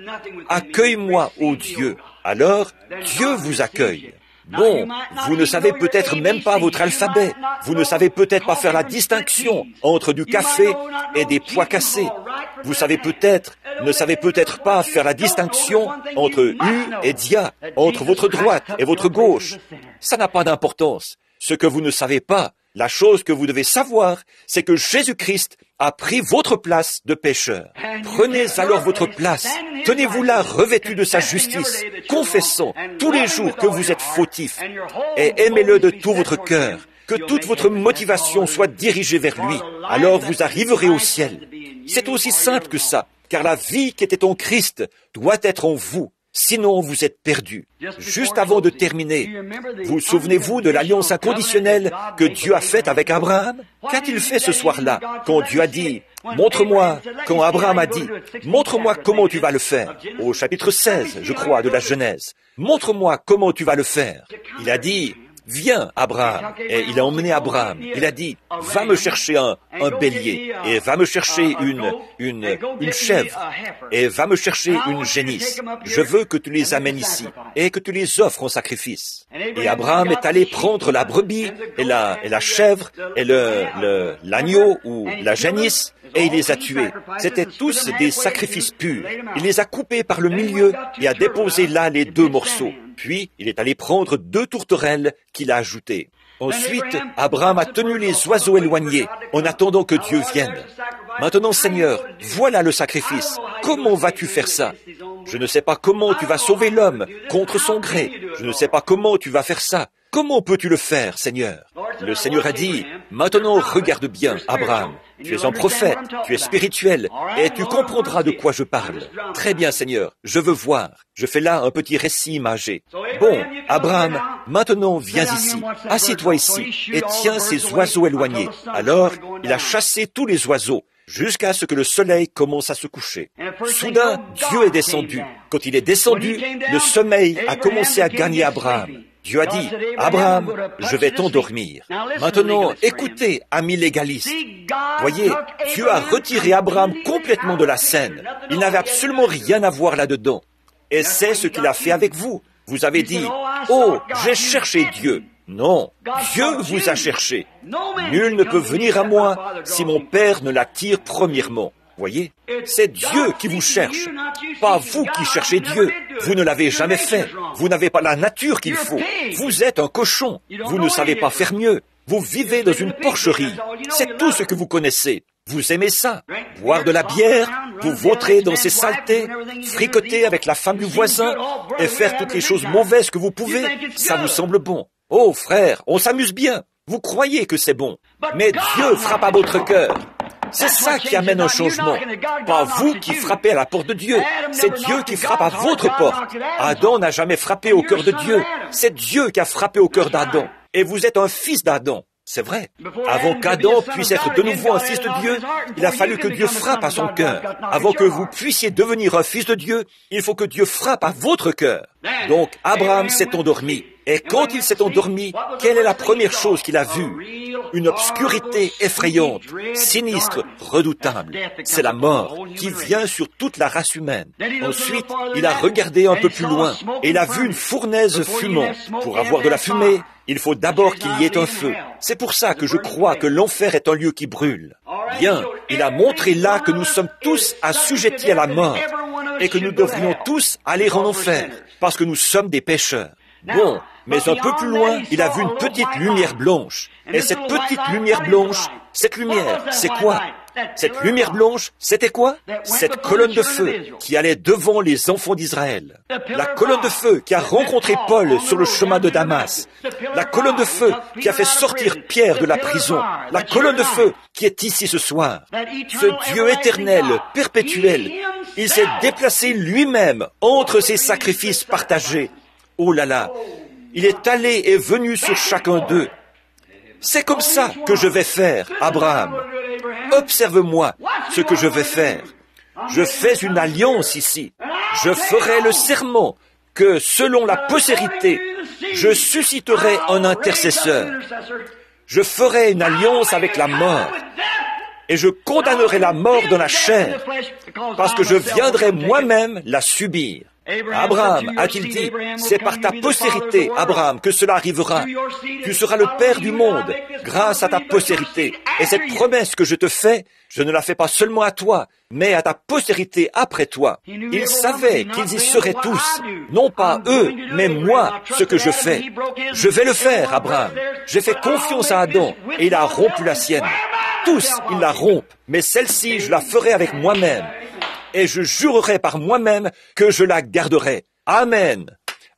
Accueille-moi, ô Dieu. Alors, Dieu vous accueille. Bon, vous ne savez peut-être même pas votre alphabet. Vous ne savez peut-être pas faire la distinction entre du café et des pois cassés. Vous ne savez peut-être pas faire la distinction entre U et Dia, entre votre droite et votre gauche. Ça n'a pas d'importance. Ce que vous ne savez pas, la chose que vous devez savoir, c'est que Jésus-Christ a pris votre place de pécheur. Prenez alors votre place. Tenez-vous là revêtu de sa justice, confessant tous les jours que vous êtes fautif, et aimez-le de tout votre cœur, que toute votre motivation soit dirigée vers lui. Alors vous arriverez au ciel. C'est aussi simple que ça, car la vie qui était en Christ doit être en vous. Sinon, vous êtes perdu. Juste avant de terminer, vous souvenez-vous de l'alliance inconditionnelle que Dieu a faite avec Abraham? Qu'a-t-il fait ce soir-là, quand Dieu a dit, montre-moi, quand Abraham a dit, montre-moi comment tu vas le faire, au chapitre 16, je crois, de la Genèse. Montre-moi comment tu vas le faire. Il a dit, viens, Abraham. Et il a emmené Abraham. Il a dit, va me chercher un bélier, et va me chercher une chèvre, et va me chercher une génisse. Je veux que tu les amènes ici, et que tu les offres en sacrifice. Et Abraham est allé prendre la brebis, et la chèvre, et l'agneau, ou la génisse, et il les a tués. C'étaient tous des sacrifices purs. Il les a coupés par le milieu, et a déposé là les 2 morceaux. Puis, il est allé prendre 2 tourterelles qu'il a ajoutées. Ensuite, Abraham a tenu les oiseaux éloignés en attendant que Dieu vienne. Maintenant, Seigneur, voilà le sacrifice. Comment vas-tu faire ça? Je ne sais pas comment tu vas sauver l'homme contre son gré. Je ne sais pas comment tu vas faire ça. Comment peux-tu le faire, Seigneur? Le Seigneur a dit, maintenant regarde bien, Abraham. Tu es un prophète, tu es spirituel, et tu comprendras de quoi je parle. Très bien, Seigneur, je veux voir. Je fais là un petit récit imagé. Bon, Abraham, maintenant viens ici, assieds-toi ici, et tiens ces oiseaux éloignés. Alors, il a chassé tous les oiseaux, jusqu'à ce que le soleil commence à se coucher. Soudain, Dieu est descendu. Quand il est descendu, le sommeil a commencé à gagner Abraham. Dieu a dit, Abraham, je vais t'endormir. Maintenant, écoutez, amis légalistes. Voyez, Dieu a retiré Abraham complètement de la scène. Il n'avait absolument rien à voir là-dedans. Et c'est ce qu'il a fait avec vous. Vous avez dit, oh, j'ai cherché Dieu. Non, Dieu vous a cherché. Nul ne peut venir à moi si mon Père ne l'attire premièrement. Voyez, c'est Dieu qui vous cherche, pas vous qui cherchez Dieu. Vous ne l'avez jamais fait. Vous n'avez pas la nature qu'il faut. Vous êtes un cochon. Vous ne savez pas faire mieux. Vous vivez dans une porcherie. C'est tout ce que vous connaissez. Vous aimez ça. Boire de la bière, vous vautrer dans ces saletés, fricoter avec la femme du voisin et faire toutes les choses mauvaises que vous pouvez, ça vous semble bon. Oh frère, on s'amuse bien. Vous croyez que c'est bon. Mais Dieu frappe à votre cœur. C'est ça qui amène un changement. Pas vous qui frappez à la porte de Dieu. C'est Dieu qui frappe à votre porte. Adam n'a jamais frappé au cœur de Dieu. C'est Dieu qui a frappé au cœur d'Adam. Et vous êtes un fils d'Adam. C'est vrai. Avant qu'Adam puisse être de nouveau un fils de Dieu, il a fallu que Dieu frappe à son cœur. Avant que vous puissiez devenir un fils de Dieu, il faut que Dieu frappe à votre cœur. Donc, Abraham s'est endormi. Et quand il s'est endormi, quelle est la première chose qu'il a vue? Une obscurité effrayante, sinistre, redoutable. C'est la mort qui vient sur toute la race humaine. Ensuite, il a regardé un peu plus loin et il a vu une fournaise fumante. Pour avoir de la fumée, il faut d'abord qu'il y ait un feu. C'est pour ça que je crois que l'enfer est un lieu qui brûle. Bien, il a montré là que nous sommes tous assujettis à la mort et que nous devrions tous aller en enfer parce que nous sommes des pécheurs. Bon, Mais un peu plus loin, il a vu une petite lumière blanche. Et cette petite lumière blanche, cette lumière, c'est quoi? Cette lumière blanche, c'était quoi? Cette colonne de feu qui allait devant les enfants d'Israël. La colonne de feu qui a rencontré Paul sur le chemin de Damas. La colonne de feu qui a fait sortir Pierre de la prison. La colonne de feu qui est ici ce soir. Ce Dieu éternel, perpétuel, il s'est déplacé lui-même entre ces sacrifices partagés. Oh là là, il est allé et venu sur chacun d'eux. C'est comme ça que je vais faire, Abraham. Observe-moi ce que je vais faire. Je fais une alliance ici. Je ferai le serment que, selon la postérité, je susciterai un intercesseur. Je ferai une alliance avec la mort. Et je condamnerai la mort dans la chair, parce que je viendrai moi-même la subir. Abraham, a-t-il dit, c'est par ta postérité, Abraham, que cela arrivera. Tu seras le Père du monde, grâce à ta postérité. Et cette promesse que je te fais, je ne la fais pas seulement à toi, mais à ta postérité après toi. Il savait qu'ils y seraient tous, non pas eux, mais moi, ce que je fais. Je vais le faire, Abraham. J'ai fait confiance à Adam, et il a rompu la sienne. Tous, ils la rompent, mais celle-ci, je la ferai avec moi-même. Et je jurerai par moi-même que je la garderai. Amen.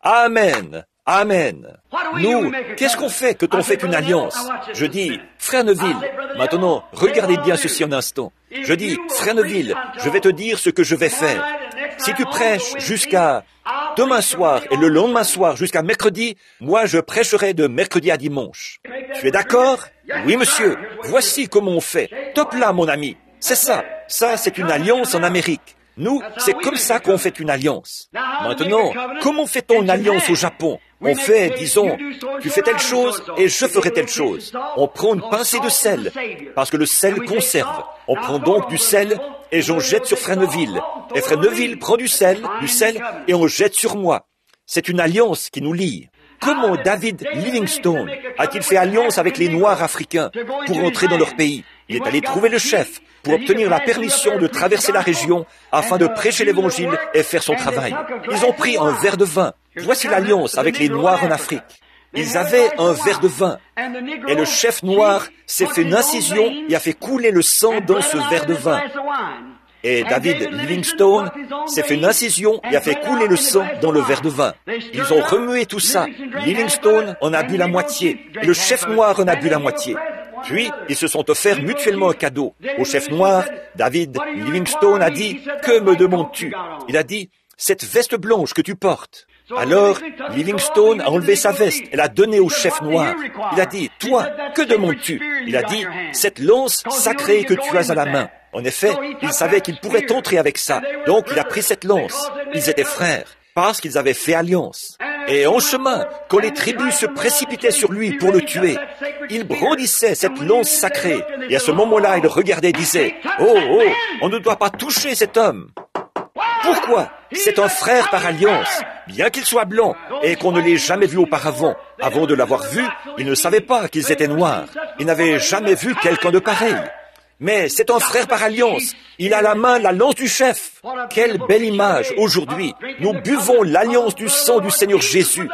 Amen. Amen. Nous, qu'est-ce qu'on fait quand on fait une alliance? Je dis, frère Neville, maintenant, regardez bien ceci un instant. Je dis, frère Neville, je vais te dire ce que je vais faire. Si tu prêches jusqu'à demain soir et le lendemain soir jusqu'à mercredi, moi je prêcherai de mercredi à dimanche. Tu es d'accord? Oui, monsieur. Voici comment on fait. Top là, mon ami. C'est ça. Ça, c'est une alliance en Amérique. Nous, c'est comme ça qu'on fait une alliance. Maintenant, comment fait-on une alliance au Japon? On fait, disons, tu fais telle chose et je ferai telle chose. On prend une pincée de sel, parce que le sel conserve. On prend donc du sel et j'en jette sur Frère Neville. Et Frère Neville prend du sel et on jette sur moi. C'est une alliance qui nous lie. Comment David Livingstone a-t-il fait alliance avec les Noirs africains pour entrer dans leur pays? Il est allé trouver le chef pour obtenir la permission de traverser la région afin de prêcher l'évangile et faire son travail. Ils ont pris un verre de vin. Voici l'alliance avec les Noirs en Afrique. Ils avaient un verre de vin. Et le chef noir s'est fait une incision et a fait couler le sang dans ce verre de vin. Et David Livingstone s'est fait une incision et a fait couler le sang dans le verre de vin. Ils ont remué tout ça. Livingstone en a bu la moitié. Et le chef noir en a bu la moitié. Puis, ils se sont offerts mutuellement un cadeau. Au chef noir, David Livingstone a dit, « Que me demandes-tu » Il a dit, « Cette veste blanche que tu portes. » Alors, Livingstone a enlevé sa veste et l'a donnée au chef noir. Il a dit, « Toi, que demandes-tu » Il a dit, « Cette lance sacrée que tu as à la main. » En effet, il savait qu'il pourrait entrer avec ça. Donc, il a pris cette lance. Ils étaient frères, parce qu'ils avaient fait alliance. Et en chemin, quand les tribus se précipitaient sur lui pour le tuer, il brandissait cette lance sacrée. Et à ce moment-là, il regardait et disait, « Oh, oh, on ne doit pas toucher cet homme. » Pourquoi? C'est un frère par alliance, bien qu'il soit blanc et qu'on ne l'ait jamais vu auparavant. Avant de l'avoir vu, il ne savait pas qu'ils étaient noirs. Il n'avait jamais vu quelqu'un de pareil. Mais c'est un frère par alliance. Il a à la main la lance du chef. Quelle belle image aujourd'hui. Nous buvons l'alliance du sang du Seigneur Jésus.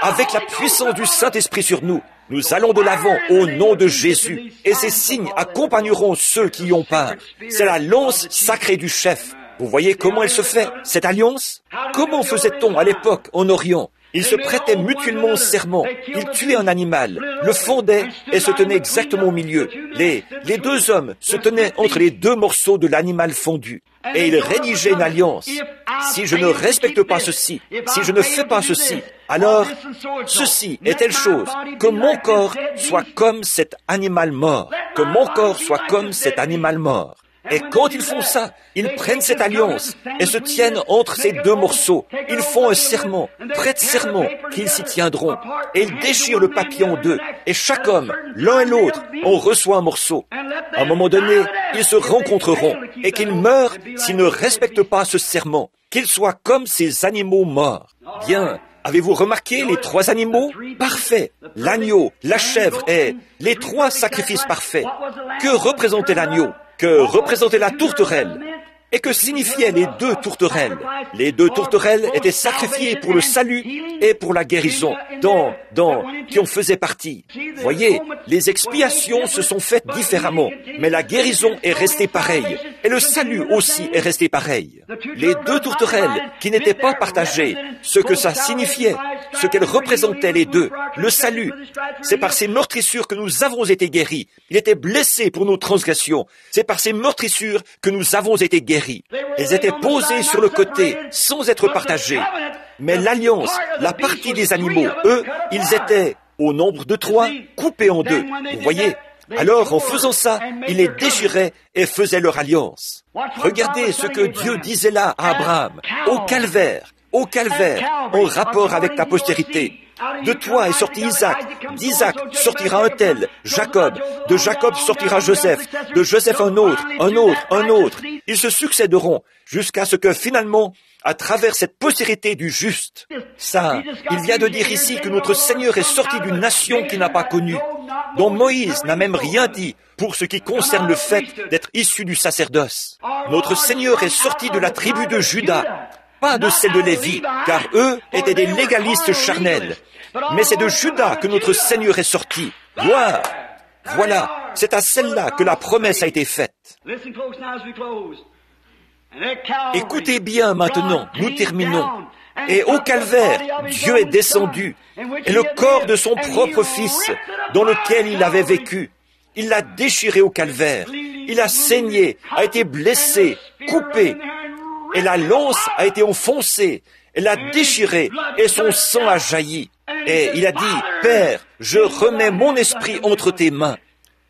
Avec la puissance du Saint-Esprit sur nous, nous allons de l'avant au nom de Jésus. Et ces signes accompagneront ceux qui y ont part. C'est la lance sacrée du chef. Vous voyez comment elle se fait, cette alliance? Comment faisait-on à l'époque en Orient? Ils se prêtaient mutuellement au serment. Ils tuaient un animal, le fondaient et se tenaient exactement au milieu. Les deux hommes se tenaient entre les deux morceaux de l'animal fondu. Et ils rédigeaient une alliance. Si je ne respecte pas ceci, si je ne fais pas ceci, alors ceci est telle chose, que mon corps soit comme cet animal mort. Que mon corps soit comme cet animal mort. Et quand ils font ça, ils prennent cette alliance et se tiennent entre ces deux morceaux. Ils font un serment, prêtent serment qu'ils s'y tiendront. Et ils déchirent le papier en deux. Et chaque homme, l'un et l'autre, en reçoit un morceau. À un moment donné, ils se rencontreront et qu'ils meurent s'ils ne respectent pas ce serment. Qu'ils soient comme ces animaux morts. Bien. Avez-vous remarqué les trois animaux? Parfaits. L'agneau, la chèvre et les trois sacrifices parfaits. Que représentait l'agneau? Que représentait la tourterelle? Et que signifiaient les deux tourterelles? Les deux tourterelles étaient sacrifiées pour le salut et pour la guérison, qui en faisaient partie. Voyez, les expiations se sont faites différemment, mais la guérison est restée pareille, et le salut aussi est resté pareil. Les deux tourterelles qui n'étaient pas partagées, ce que ça signifiait, ce qu'elles représentaient les deux, le salut, c'est par ces meurtrissures que nous avons été guéris. Il était blessé pour nos transgressions. C'est par ces meurtrissures que nous avons été guéris. Elles étaient posées sur le côté, sans être partagées. Mais l'alliance, la partie des animaux, eux, ils étaient, au nombre de 3, coupés en 2. Vous voyez? Alors, en faisant ça, ils les déchiraient et faisaient leur alliance. Regardez ce que Dieu disait là à Abraham, au calvaire, en rapport avec ta postérité. De toi est sorti Isaac, d'Isaac sortira un tel, Jacob, de Jacob sortira Joseph, de Joseph un autre. Ils se succéderont jusqu'à ce que finalement, à travers cette postérité du juste, ça, il vient de dire ici que notre Seigneur est sorti d'une nation qu'il n'a pas connue, dont Moïse n'a même rien dit pour ce qui concerne le fait d'être issu du sacerdoce. Notre Seigneur est sorti de la tribu de Juda, pas de celle de Lévi, car eux étaient des légalistes charnels. Mais c'est de Juda que notre Seigneur est sorti. Gloire! Voilà, c'est à celle-là que la promesse a été faite. Écoutez bien maintenant, nous terminons. Et au calvaire, Dieu est descendu, et le corps de son propre Fils, dans lequel il avait vécu, il l'a déchiré au calvaire. Il a saigné, a été blessé, coupé, et la lance a été enfoncée, elle a déchiré, et son sang a jailli. Et il a dit, « Père, je remets mon esprit entre tes mains. »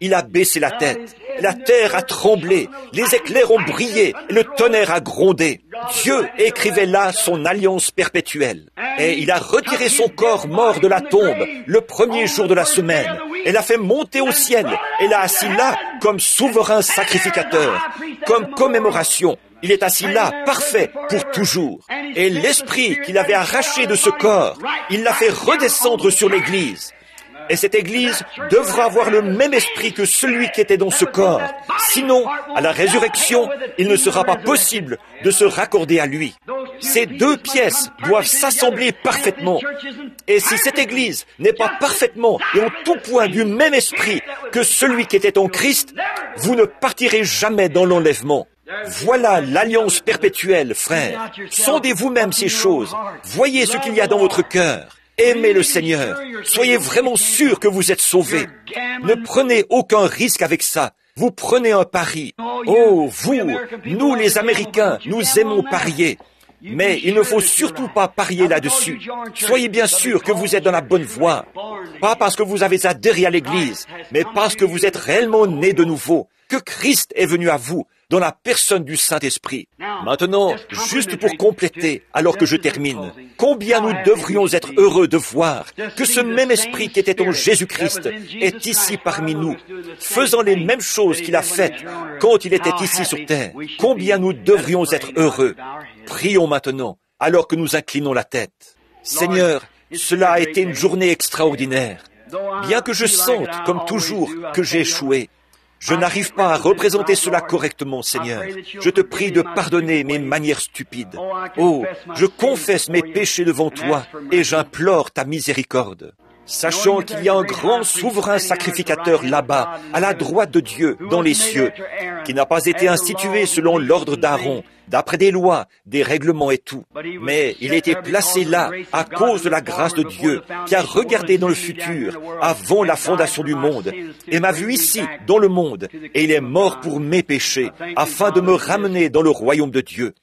Il a baissé la tête, la terre a tremblé, les éclairs ont brillé, et le tonnerre a grondé. Dieu écrivait là son alliance perpétuelle. Et il a retiré son corps mort de la tombe le premier jour de la semaine, et l'a fait monter au ciel, et l'a assis là comme souverain sacrificateur, comme commémoration. Il est assis là, parfait, pour toujours. Et l'esprit qu'il avait arraché de ce corps, il l'a fait redescendre sur l'Église. Et cette Église devra avoir le même esprit que celui qui était dans ce corps. Sinon, à la résurrection, il ne sera pas possible de se raccorder à lui. Ces deux pièces doivent s'assembler parfaitement. Et si cette Église n'est pas parfaitement et en tout point du même esprit que celui qui était en Christ, vous ne partirez jamais dans l'enlèvement. Voilà l'alliance perpétuelle, frères. Sondez vous-même ces choses. Voyez ce qu'il y a dans votre cœur. Aimez le Seigneur. Soyez vraiment sûrs que vous êtes sauvés. Ne prenez aucun risque avec ça. Vous prenez un pari. Oh, vous, nous les Américains, nous aimons parier. Mais il ne faut surtout pas parier là-dessus. Soyez bien sûr que vous êtes dans la bonne voie. Pas parce que vous avez adhéré à l'Église, mais parce que vous êtes réellement nés de nouveau, que Christ est venu à vous, dans la personne du Saint-Esprit. Maintenant, juste pour compléter, alors que je termine, combien nous devrions être heureux de voir que ce même esprit qui était en Jésus-Christ est ici parmi nous, faisant les mêmes choses qu'il a faites quand il était ici sur terre. Combien nous devrions être heureux. Prions maintenant, alors que nous inclinons la tête. Seigneur, cela a été une journée extraordinaire. Bien que je sente, comme toujours, que j'ai échoué, je n'arrive pas à représenter cela correctement, Seigneur. Je te prie de pardonner mes manières stupides. Oh, je confesse mes péchés devant toi et j'implore ta miséricorde. Sachant qu'il y a un grand souverain sacrificateur là-bas, à la droite de Dieu, dans les cieux, qui n'a pas été institué selon l'ordre d'Aaron, d'après des lois, des règlements et tout. Mais il a été placé là à cause de la grâce de Dieu, qui a regardé dans le futur, avant la fondation du monde, et m'a vu ici, dans le monde, et il est mort pour mes péchés, afin de me ramener dans le royaume de Dieu.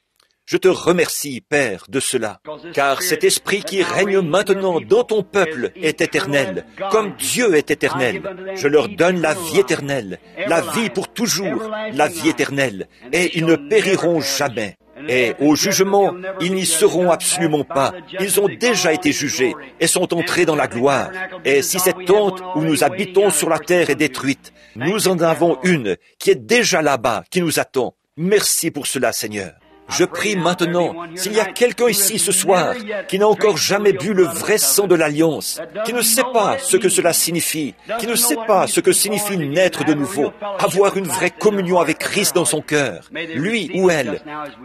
Je te remercie, Père, de cela, car cet esprit qui règne maintenant dans ton peuple est éternel, comme Dieu est éternel. Je leur donne la vie éternelle, la vie pour toujours, la vie éternelle, et ils ne périront jamais. Et au jugement, ils n'y seront absolument pas. Ils ont déjà été jugés et sont entrés dans la gloire. Et si cette tente où nous habitons sur la terre est détruite, nous en avons une qui est déjà là-bas, qui nous attend. Merci pour cela, Seigneur. Je prie maintenant, s'il y a quelqu'un ici ce soir qui n'a encore jamais bu le vrai sang de l'Alliance, qui ne sait pas ce que cela signifie, qui ne sait pas ce que signifie naître de nouveau, avoir une vraie communion avec Christ dans son cœur, lui ou elle,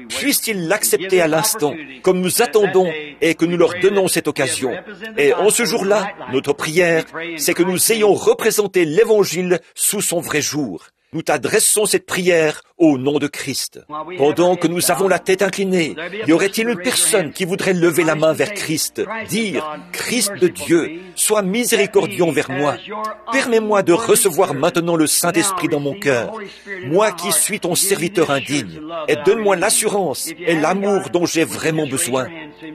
puisse-t-il l'accepter à l'instant, comme nous attendons et que nous leur donnons cette occasion. Et en ce jour-là, notre prière, c'est que nous ayons représenté l'Évangile sous son vrai jour. Nous t'adressons cette prière au nom de Christ. Pendant que nous avons la tête inclinée, y aurait-il une personne qui voudrait lever la main vers Christ, dire, « Christ de Dieu, sois miséricordieux envers moi. Permets-moi de recevoir maintenant le Saint-Esprit dans mon cœur, moi qui suis ton serviteur indigne, et donne-moi l'assurance et l'amour dont j'ai vraiment besoin. »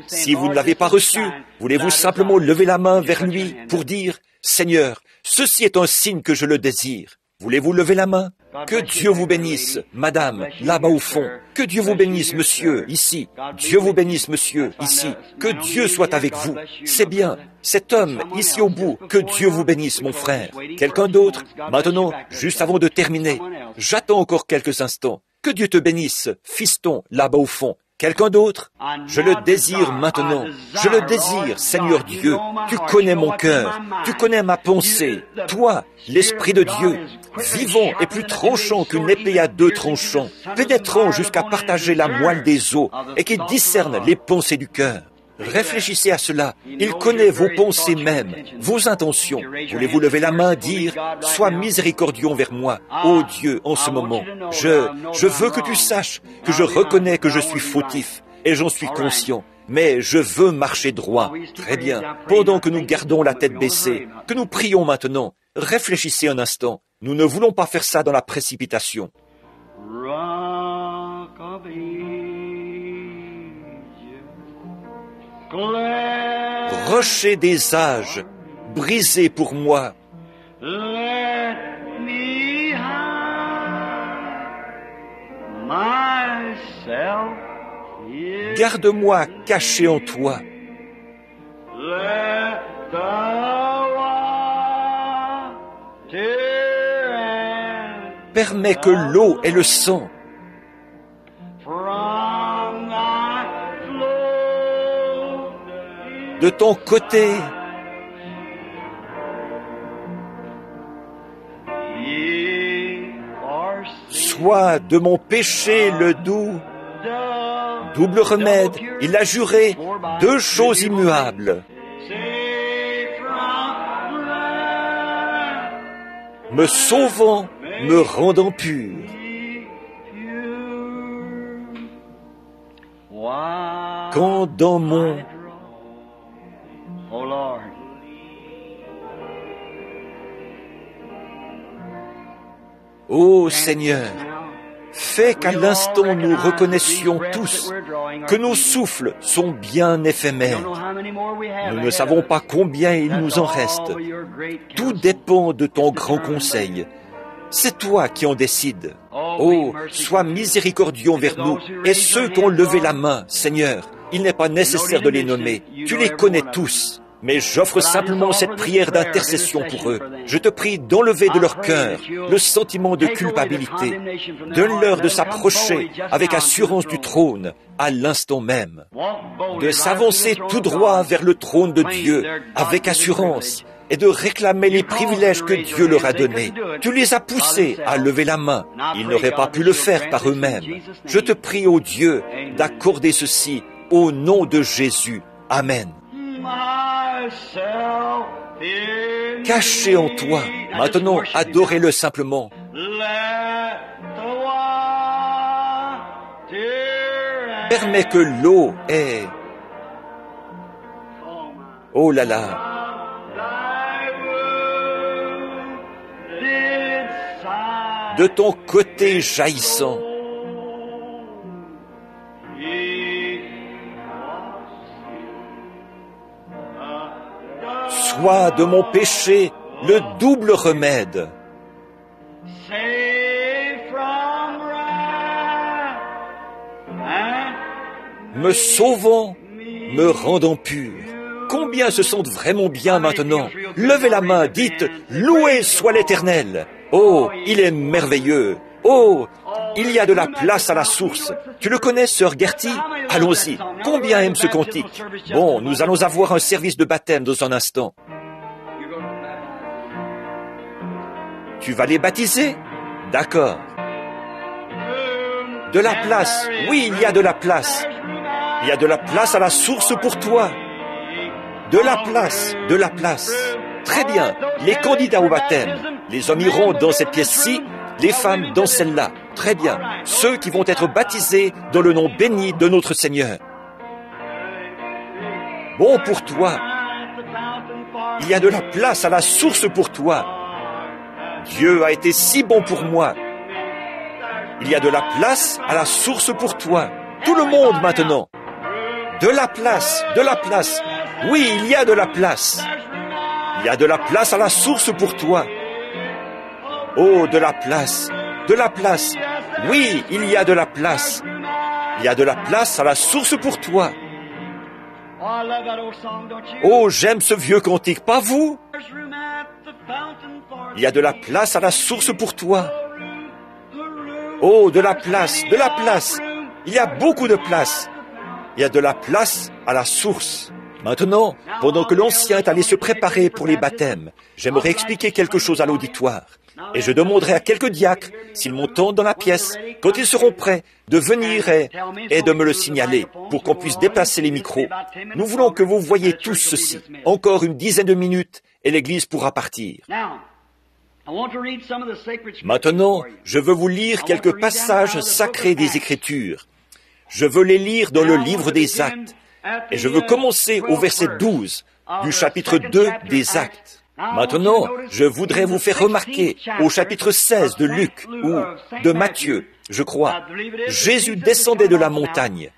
Si vous ne l'avez pas reçu, voulez-vous simplement lever la main vers lui pour dire, « Seigneur, ceci est un signe que je le désire. » Voulez-vous lever la main? Que Dieu vous bénisse, madame, là-bas au fond. Que Dieu vous bénisse, monsieur, ici. Dieu vous bénisse, monsieur, ici. Que Dieu soit avec vous. C'est bien. Cet homme, ici au bout, que Dieu vous bénisse, mon frère. Quelqu'un d'autre? Maintenant, juste avant de terminer, j'attends encore quelques instants. Que Dieu te bénisse, fiston, là-bas au fond. Quelqu'un d'autre? Je le désire maintenant. Je le désire, Seigneur Dieu. Tu connais mon cœur. Tu connais ma pensée. Toi, l'Esprit de Dieu, vivant et plus tranchant qu'une épée à deux tranchants, pénétrant jusqu'à partager la moelle des os et qui discerne les pensées du cœur. Réfléchissez à cela. Il connaît vos pensées mêmes, vos intentions. Voulez-vous lever la main, dire « Sois miséricordieux envers moi, ô Dieu, en ce moment. Je veux que tu saches que je reconnais que je suis fautif, et j'en suis conscient. Mais je veux marcher droit. » Très bien. Pendant que nous gardons la tête baissée, que nous prions maintenant, réfléchissez un instant. Nous ne voulons pas faire ça dans la précipitation. Rocher des âges, brisé pour moi. Garde-moi caché en toi. Permets que l'eau et le sang de ton côté soit de mon péché le double remède. Il a juré 2 choses immuables. Me sauvant, me rendant pur. Quand dans mon Ô Seigneur, fais qu'à l'instant nous reconnaissions tous que nos souffles sont bien éphémères. Nous ne savons pas combien il nous en reste. Tout dépend de ton grand conseil. C'est toi qui en décides. Oh, sois miséricordieux envers nous et ceux qui ont levé la main, Seigneur. Il n'est pas nécessaire de les nommer. Tu les connais tous. Mais j'offre simplement cette prière d'intercession pour eux. Je te prie d'enlever de leur cœur le sentiment de culpabilité. Donne-leur de s'approcher avec assurance du trône à l'instant même. De s'avancer tout droit vers le trône de Dieu avec assurance et de réclamer les privilèges que Dieu leur a donnés. Tu les as poussés à lever la main. Ils n'auraient pas pu le faire par eux-mêmes. Je te prie, ô Dieu, d'accorder ceci au nom de Jésus. Amen. Caché en toi. Maintenant, adorez-le simplement. Permets que l'eau ait... Oh là là. De ton côté jaillissant. Soit de mon péché le double remède. Me sauvant, me rendant pur. Combien se sentent vraiment bien maintenant? Levez la main, dites, loué soit l'Éternel. Oh, il est merveilleux. Oh, Il y a de la place à la source. Tu le connais, sœur Gertie? Allons-y. Combien aime ce cantique? Bon, nous allons avoir un service de baptême dans un instant. Tu vas les baptiser? D'accord. De la place. Oui, il y a de la place. Il y a de la place à la source pour toi. De la place, de la place. Très bien. Les candidats au baptême. Les hommes iront dans cette pièce-ci, les femmes dans celle-là. Très bien. Ceux qui vont être baptisés dans le nom béni de notre Seigneur. Bon pour toi. Il y a de la place à la source pour toi. Dieu a été si bon pour moi. Il y a de la place à la source pour toi. Tout le monde maintenant. De la place, de la place. Oui, il y a de la place. Il y a de la place à la source pour toi. Oh, de la place, de la place. Oui, il y a de la place. Il y a de la place à la source pour toi. Oh, j'aime ce vieux cantique, pas vous? Il y a de la place à la source pour toi. Oh, de la place, de la place. Il y a beaucoup de place. Il y a de la place à la source. Maintenant, pendant que l'ancien est allé se préparer pour les baptêmes, j'aimerais expliquer quelque chose à l'auditoire. Et je demanderai à quelques diacres, s'ils m'entendent dans la pièce, quand ils seront prêts, de venir et de me le signaler, pour qu'on puisse déplacer les micros. Nous voulons que vous voyiez tous ceci. Encore une dizaine de minutes, et l'Église pourra partir. Maintenant, je veux vous lire quelques passages sacrés des Écritures. Je veux les lire dans le livre des Actes. Et je veux commencer au verset 12 du chapitre 2 des Actes. Maintenant, je voudrais vous faire remarquer au chapitre 16 de Luc ou de Matthieu, je crois, Jésus descendait de la montagne.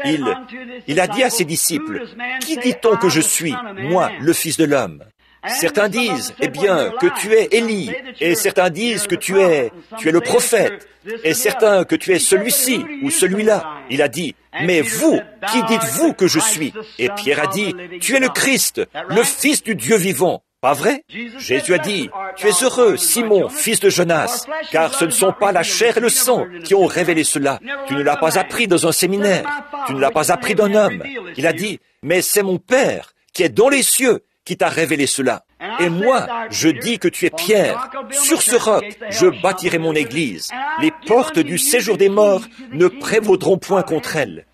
Il a dit à ses disciples, « Qui dit-on que je suis, moi, le Fils de l'homme ?» Certains disent, eh bien, que tu es Élie, et certains disent que tu es le prophète, et certains que tu es celui-ci ou celui-là. Il a dit, mais vous, qui dites-vous que je suis? Et Pierre a dit, tu es le Christ, le Fils du Dieu vivant. Pas vrai? Jésus a dit, tu es heureux, Simon, fils de Jonas, car ce ne sont pas la chair et le sang qui ont révélé cela. Tu ne l'as pas appris dans un séminaire, tu ne l'as pas appris d'un homme. Il a dit, mais c'est mon Père qui est dans les cieux qui t'a révélé cela. Et moi, je dis que tu es Pierre. Sur ce roc, je bâtirai mon église. Les portes du séjour des morts ne prévaudront point contre elle.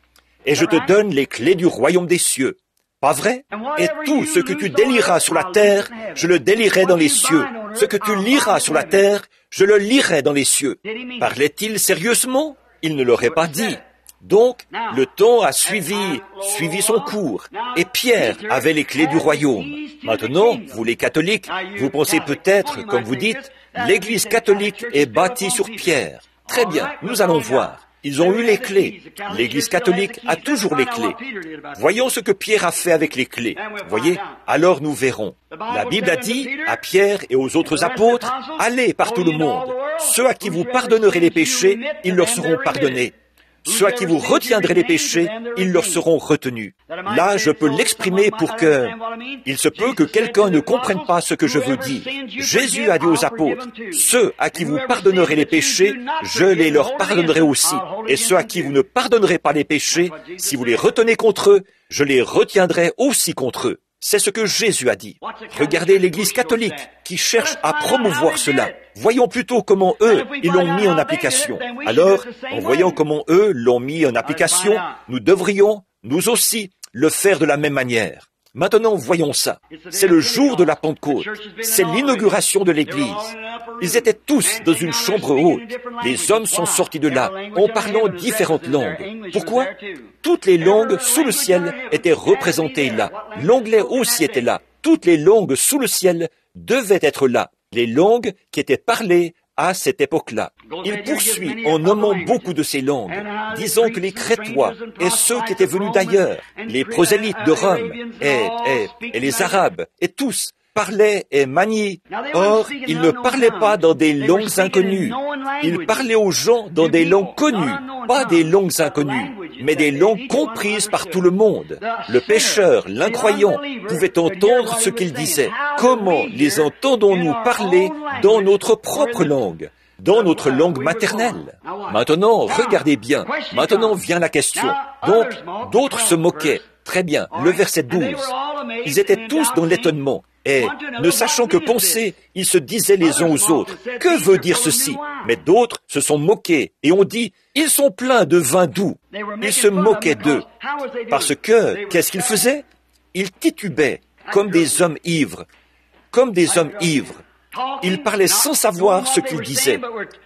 Et je te donne les clés du royaume des cieux. Pas vrai? Et tout ce que tu délieras sur la terre, je le délierai dans les cieux. Ce que tu liras sur la terre, je le lirai dans les cieux. Parlait-il sérieusement? Il ne l'aurait pas dit. Donc, le temps a suivi son cours, et Pierre avait les clés du royaume. Maintenant, vous les catholiques, vous pensez peut-être, comme vous dites, l'Église catholique est bâtie sur Pierre. Très bien, nous allons voir. Ils ont eu les clés. L'Église catholique a toujours les clés. Voyons ce que Pierre a fait avec les clés. Voyez? Alors nous verrons. La Bible a dit à Pierre et aux autres apôtres, « Allez par tout le monde. Ceux à qui vous pardonnerez les péchés, ils leur seront pardonnés. Ceux à qui vous retiendrez les péchés, ils leur seront retenus. » Là, je peux l'exprimer pour que... Il se peut que quelqu'un ne comprenne pas ce que je veux dire. Jésus a dit aux apôtres, « Ceux à qui vous pardonnerez les péchés, je les leur pardonnerai aussi. Et ceux à qui vous ne pardonnerez pas les péchés, si vous les retenez contre eux, je les retiendrai aussi contre eux. » C'est ce que Jésus a dit. Regardez l'Église catholique qui cherche à promouvoir cela. Voyons plutôt comment eux, ils l'ont mis en application. Alors, en voyant comment eux l'ont mis en application, nous devrions, nous aussi, le faire de la même manière. Maintenant, voyons ça. C'est le jour de la Pentecôte. C'est l'inauguration de l'Église. Ils étaient tous dans une chambre haute. Les hommes sont sortis de là en parlant différentes langues. Pourquoi? Toutes les langues sous le ciel étaient représentées là. L'anglais aussi était là. Toutes les langues sous le ciel devaient être là. Les langues qui étaient parlées à cette époque-là. Il poursuit en nommant beaucoup de ces langues, disant que les Crétois et ceux qui étaient venus d'ailleurs, les prosélytes de Rome et les Arabes et tous, parlaient et maniaient. Or, ils ne parlaient pas dans des langues inconnues. Ils parlaient aux gens dans des langues connues, pas des langues inconnues, mais des langues comprises par tout le monde. Le pécheur, l'incroyant, pouvait entendre ce qu'ils disaient. Comment les entendons-nous parler dans notre propre langue? dans notre langue maternelle. Maintenant, regardez bien. Maintenant vient la question. Donc, d'autres se moquaient. Très bien, le verset 12. Ils étaient tous dans l'étonnement. Et, ne sachant que penser, ils se disaient les uns aux autres, « Que veut dire ceci ?» Mais d'autres se sont moqués et ont dit, « Ils sont pleins de vin doux. » Ils se moquaient d'eux. Parce que, qu'est-ce qu'ils faisaient? Ils titubaient comme des hommes ivres. Comme des hommes ivres. Ils parlaient sans savoir ce qu'ils disaient,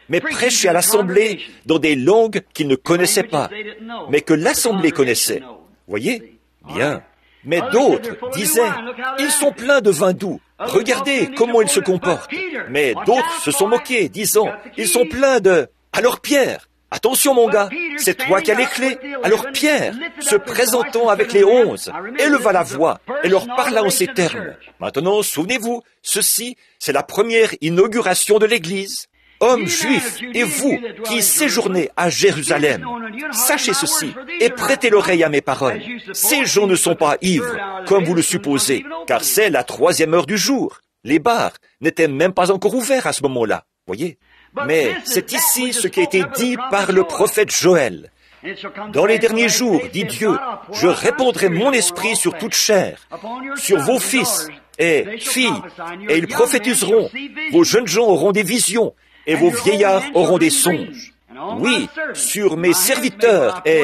mais prêchaient à l'assemblée dans des langues qu'ils ne connaissaient pas, mais que l'assemblée connaissait. Voyez? Bien. Mais d'autres disaient, ils sont pleins de vin doux. Regardez comment ils se comportent. Mais d'autres se sont moqués, disant, ils sont pleins de... Alors Pierre, attention mon gars, c'est toi qui as les clés. Alors Pierre, se présentant avec les 11, éleva la voix et leur parla en ces termes. Maintenant, souvenez-vous, ceci, c'est la première inauguration de l'Église. Hommes juifs et vous qui séjournez à Jérusalem, sachez ceci et prêtez l'oreille à mes paroles. Ces gens ne sont pas ivres, comme vous le supposez, car c'est la 3e heure du jour. Les bars n'étaient même pas encore ouverts à ce moment-là, voyez. Mais c'est ici ce qui a été dit par le prophète Joël. Dans les derniers jours, dit Dieu, je répandrai mon esprit sur toute chair, sur vos fils et filles, et ils prophétiseront, vos jeunes gens auront des visions, et vos vieillards auront des songes. Oui, sur mes serviteurs et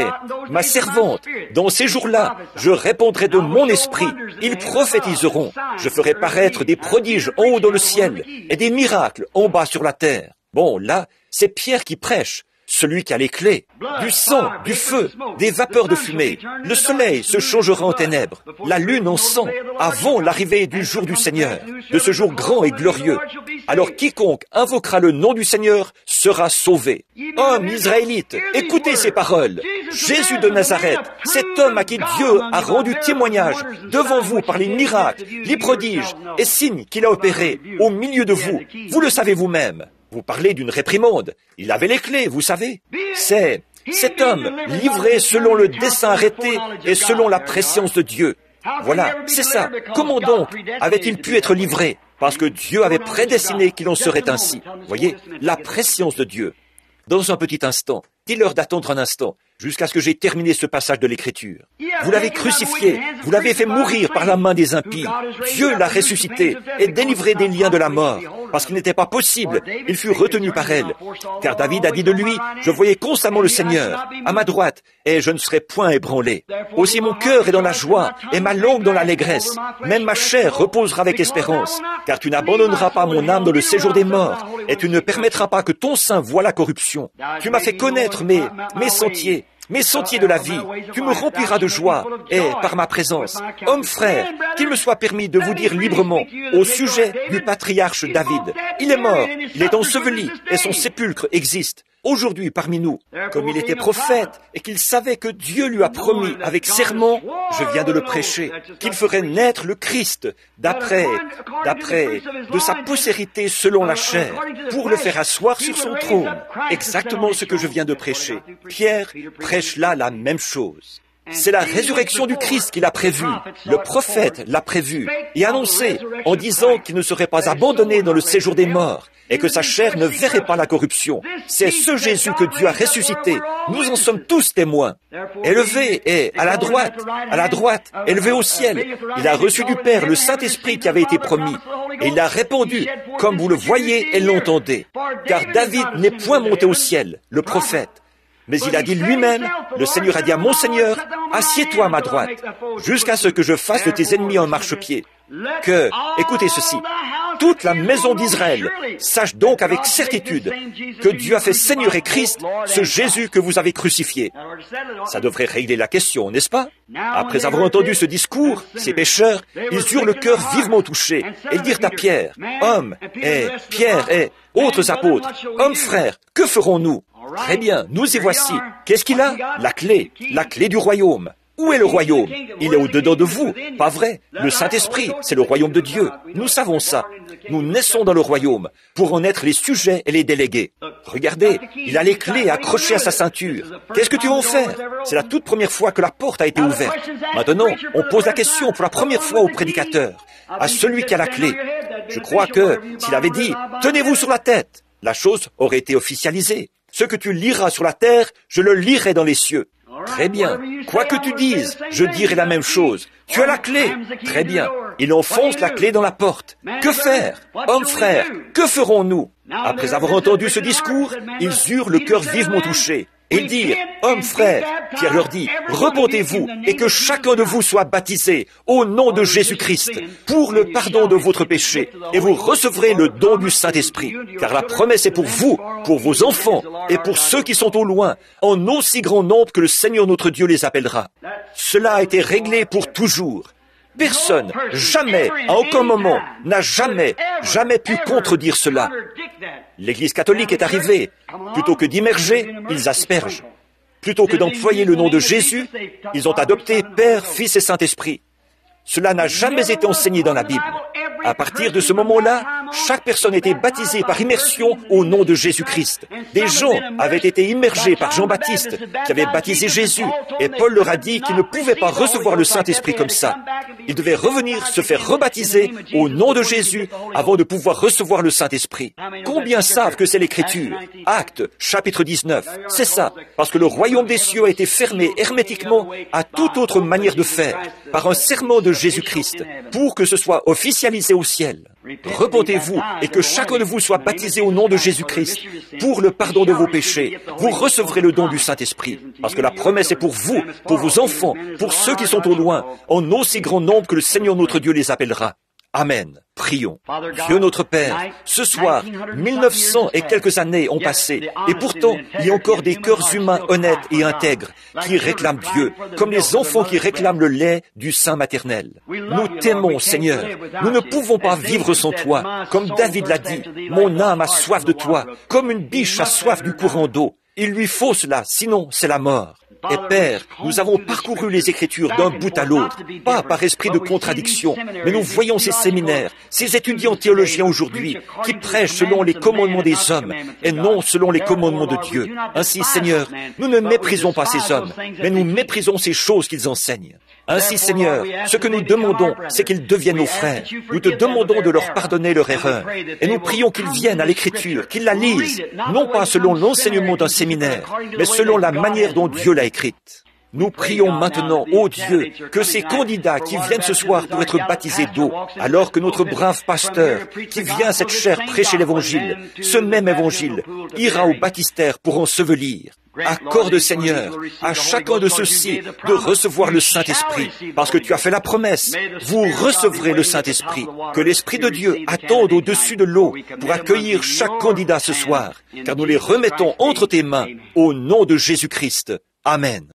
ma servante, dans ces jours-là, je répandrai de mon esprit. Ils prophétiseront. Je ferai paraître des prodiges en haut dans le ciel et des miracles en bas sur la terre. Bon, là, c'est Pierre qui prêche. Celui qui a les clés, du sang, du feu, des vapeurs de fumée. Le soleil se changera en ténèbres, la lune en sang, avant l'arrivée du jour du Seigneur, de ce jour grand et glorieux. Alors quiconque invoquera le nom du Seigneur sera sauvé. Hommes israélites, écoutez ces paroles. Jésus de Nazareth, cet homme à qui Dieu a rendu témoignage devant vous par les miracles, les prodiges et signes qu'il a opérés au milieu de vous, vous le savez vous-même. Vous parlez d'une réprimande. Il avait les clés, vous savez. C'est cet homme livré selon le dessein arrêté et selon la prescience de Dieu. Voilà, c'est ça. Comment donc avait-il pu être livré? Parce que Dieu avait prédestiné qu'il en serait ainsi. Voyez, la prescience de Dieu. Dans un petit instant, dis-leur d'attendre un instant, jusqu'à ce que j'ai terminé ce passage de l'Écriture. Vous l'avez crucifié, vous l'avez fait mourir par la main des impies. Dieu l'a ressuscité et délivré des liens de la mort, parce qu'il n'était pas possible, il fut retenu par elle. Car David a dit de lui, je voyais constamment le Seigneur, à ma droite, et je ne serai point ébranlé. Aussi mon cœur est dans la joie, et ma langue dans l'allégresse. Même ma chair reposera avec espérance, car tu n'abandonneras pas mon âme dans le séjour des morts, et tu ne permettras pas que ton sein voie la corruption. Tu m'as fait connaître mes sentiers de la vie. Tu me rempliras de joie, et par ma présence. Hommes frères, qu'il me soit permis de vous dire librement au sujet du patriarche David. Il est mort, il est enseveli, et son sépulcre existe. Aujourd'hui parmi nous, comme il était prophète et qu'il savait que Dieu lui a promis avec serment, je viens de le prêcher, qu'il ferait naître le Christ d'après de sa postérité selon la chair, pour le faire asseoir sur son trône. Exactement ce que je viens de prêcher. Pierre prêche là la même chose. C'est la résurrection du Christ qu'il a prévue. Le prophète l'a prévue et annoncé en disant qu'il ne serait pas abandonné dans le séjour des morts et que sa chair ne verrait pas la corruption. C'est ce Jésus que Dieu a ressuscité. Nous en sommes tous témoins. Élevé et à la droite, élevé au ciel. Il a reçu du Père le Saint-Esprit qui avait été promis et il l'a répandu comme vous le voyez et l'entendez. Car David n'est point monté au ciel, le prophète. Mais il a dit lui-même, le Seigneur a dit à mon Seigneur, assieds-toi à ma droite, jusqu'à ce que je fasse de tes ennemis un marchepied. Que, écoutez ceci, toute la maison d'Israël sache donc avec certitude que Dieu a fait Seigneur et Christ ce Jésus que vous avez crucifié. Ça devrait régler la question, n'est-ce pas? Après avoir entendu ce discours, ces pécheurs, ils eurent le cœur vivement touché et ils dirent à Pierre et autres apôtres, hommes frères, que ferons-nous? Très bien, nous y voici. Qu'est-ce qu'il a? La clé du royaume. Où est le royaume? Il est au-dedans de vous, pas vrai? Le Saint-Esprit, c'est le royaume de Dieu. Nous savons ça. Nous naissons dans le royaume pour en être les sujets et les délégués. Regardez, il a les clés accrochées à sa ceinture. Qu'est-ce que tu vas en faire? C'est la toute première fois que la porte a été ouverte. Maintenant, on pose la question pour la première fois au prédicateur, à celui qui a la clé. Je crois que s'il avait dit « Tenez-vous sur la tête », la chose aurait été officialisée. Ce que tu liras sur la terre, je le lirai dans les cieux. Très bien. Quoi que tu dises, je dirai la même chose. Tu as la clé. Très bien. Il enfonce la clé dans la porte. Que faire? Hommes frères, que ferons-nous? Après avoir entendu ce discours, ils eurent le cœur vivement touché. Et dirent, hommes frères, Pierre leur dit, repentez-vous et que chacun de vous soit baptisé au nom de Jésus-Christ pour le pardon de votre péché et vous recevrez le don du Saint-Esprit. Car la promesse est pour vous, pour vos enfants et pour ceux qui sont au loin, en aussi grand nombre que le Seigneur notre Dieu les appellera. Cela a été réglé pour toujours. Personne, jamais, à aucun moment, n'a jamais pu contredire cela. L'Église catholique est arrivée. Plutôt que d'immerger, ils aspergent. Plutôt que d'employer le nom de Jésus, ils ont adopté Père, Fils et Saint-Esprit. Cela n'a jamais été enseigné dans la Bible. À partir de ce moment-là, chaque personne était baptisée par immersion au nom de Jésus-Christ. Des gens avaient été immergés par Jean-Baptiste, qui avait baptisé Jésus, et Paul leur a dit qu'ils ne pouvaient pas recevoir le Saint-Esprit comme ça. Ils devaient revenir se faire rebaptiser au nom de Jésus avant de pouvoir recevoir le Saint-Esprit. Combien savent que c'est l'Écriture? Actes, chapitre 19. C'est ça, parce que le royaume des cieux a été fermé hermétiquement à toute autre manière de faire, par un serment de Jésus-Christ, pour que ce soit officialisé au ciel. Repentez-vous et que chacun de vous soit baptisé au nom de Jésus-Christ pour le pardon de vos péchés. Vous recevrez le don du Saint-Esprit, parce que la promesse est pour vous, pour vos enfants, pour ceux qui sont au loin, en aussi grand nombre que le Seigneur notre Dieu les appellera. Amen. Prions. Dieu notre Père, ce soir, 1900 et quelques années ont passé, et pourtant, il y a encore des cœurs humains honnêtes et intègres qui réclament Dieu, comme les enfants qui réclament le lait du sein maternel. Nous t'aimons, Seigneur. Nous ne pouvons pas vivre sans toi. Comme David l'a dit, mon âme a soif de toi, comme une biche a soif du courant d'eau. Il lui faut cela, sinon c'est la mort. Et Père, nous avons parcouru les Écritures d'un bout à l'autre, pas par esprit de contradiction, mais nous voyons ces séminaires, ces étudiants théologiens aujourd'hui, qui prêchent selon les commandements des hommes, et non selon les commandements de Dieu. Ainsi, Seigneur, nous ne méprisons pas ces hommes, mais nous méprisons ces choses qu'ils enseignent. Ainsi, Seigneur, ce que nous demandons, c'est qu'ils deviennent nos frères. Nous te demandons de leur pardonner leur erreur. Et nous prions qu'ils viennent à l'Écriture, qu'ils la lisent, non pas selon l'enseignement d'un séminaire, mais selon la manière dont Dieu l'a écrite. Nous prions maintenant, ô Dieu, que ces candidats qui viennent ce soir pour être baptisés d'eau, alors que notre brave pasteur, qui vient à cette chaire prêcher l'Évangile, ce même Évangile, ira au baptistère pour ensevelir. Accorde, Seigneur, à chacun de ceux-ci de recevoir le Saint-Esprit, parce que tu as fait la promesse. Vous recevrez le Saint-Esprit. Que l'Esprit de Dieu attende au-dessus de l'eau pour accueillir chaque candidat ce soir, car nous les remettons entre tes mains, au nom de Jésus-Christ. Amen.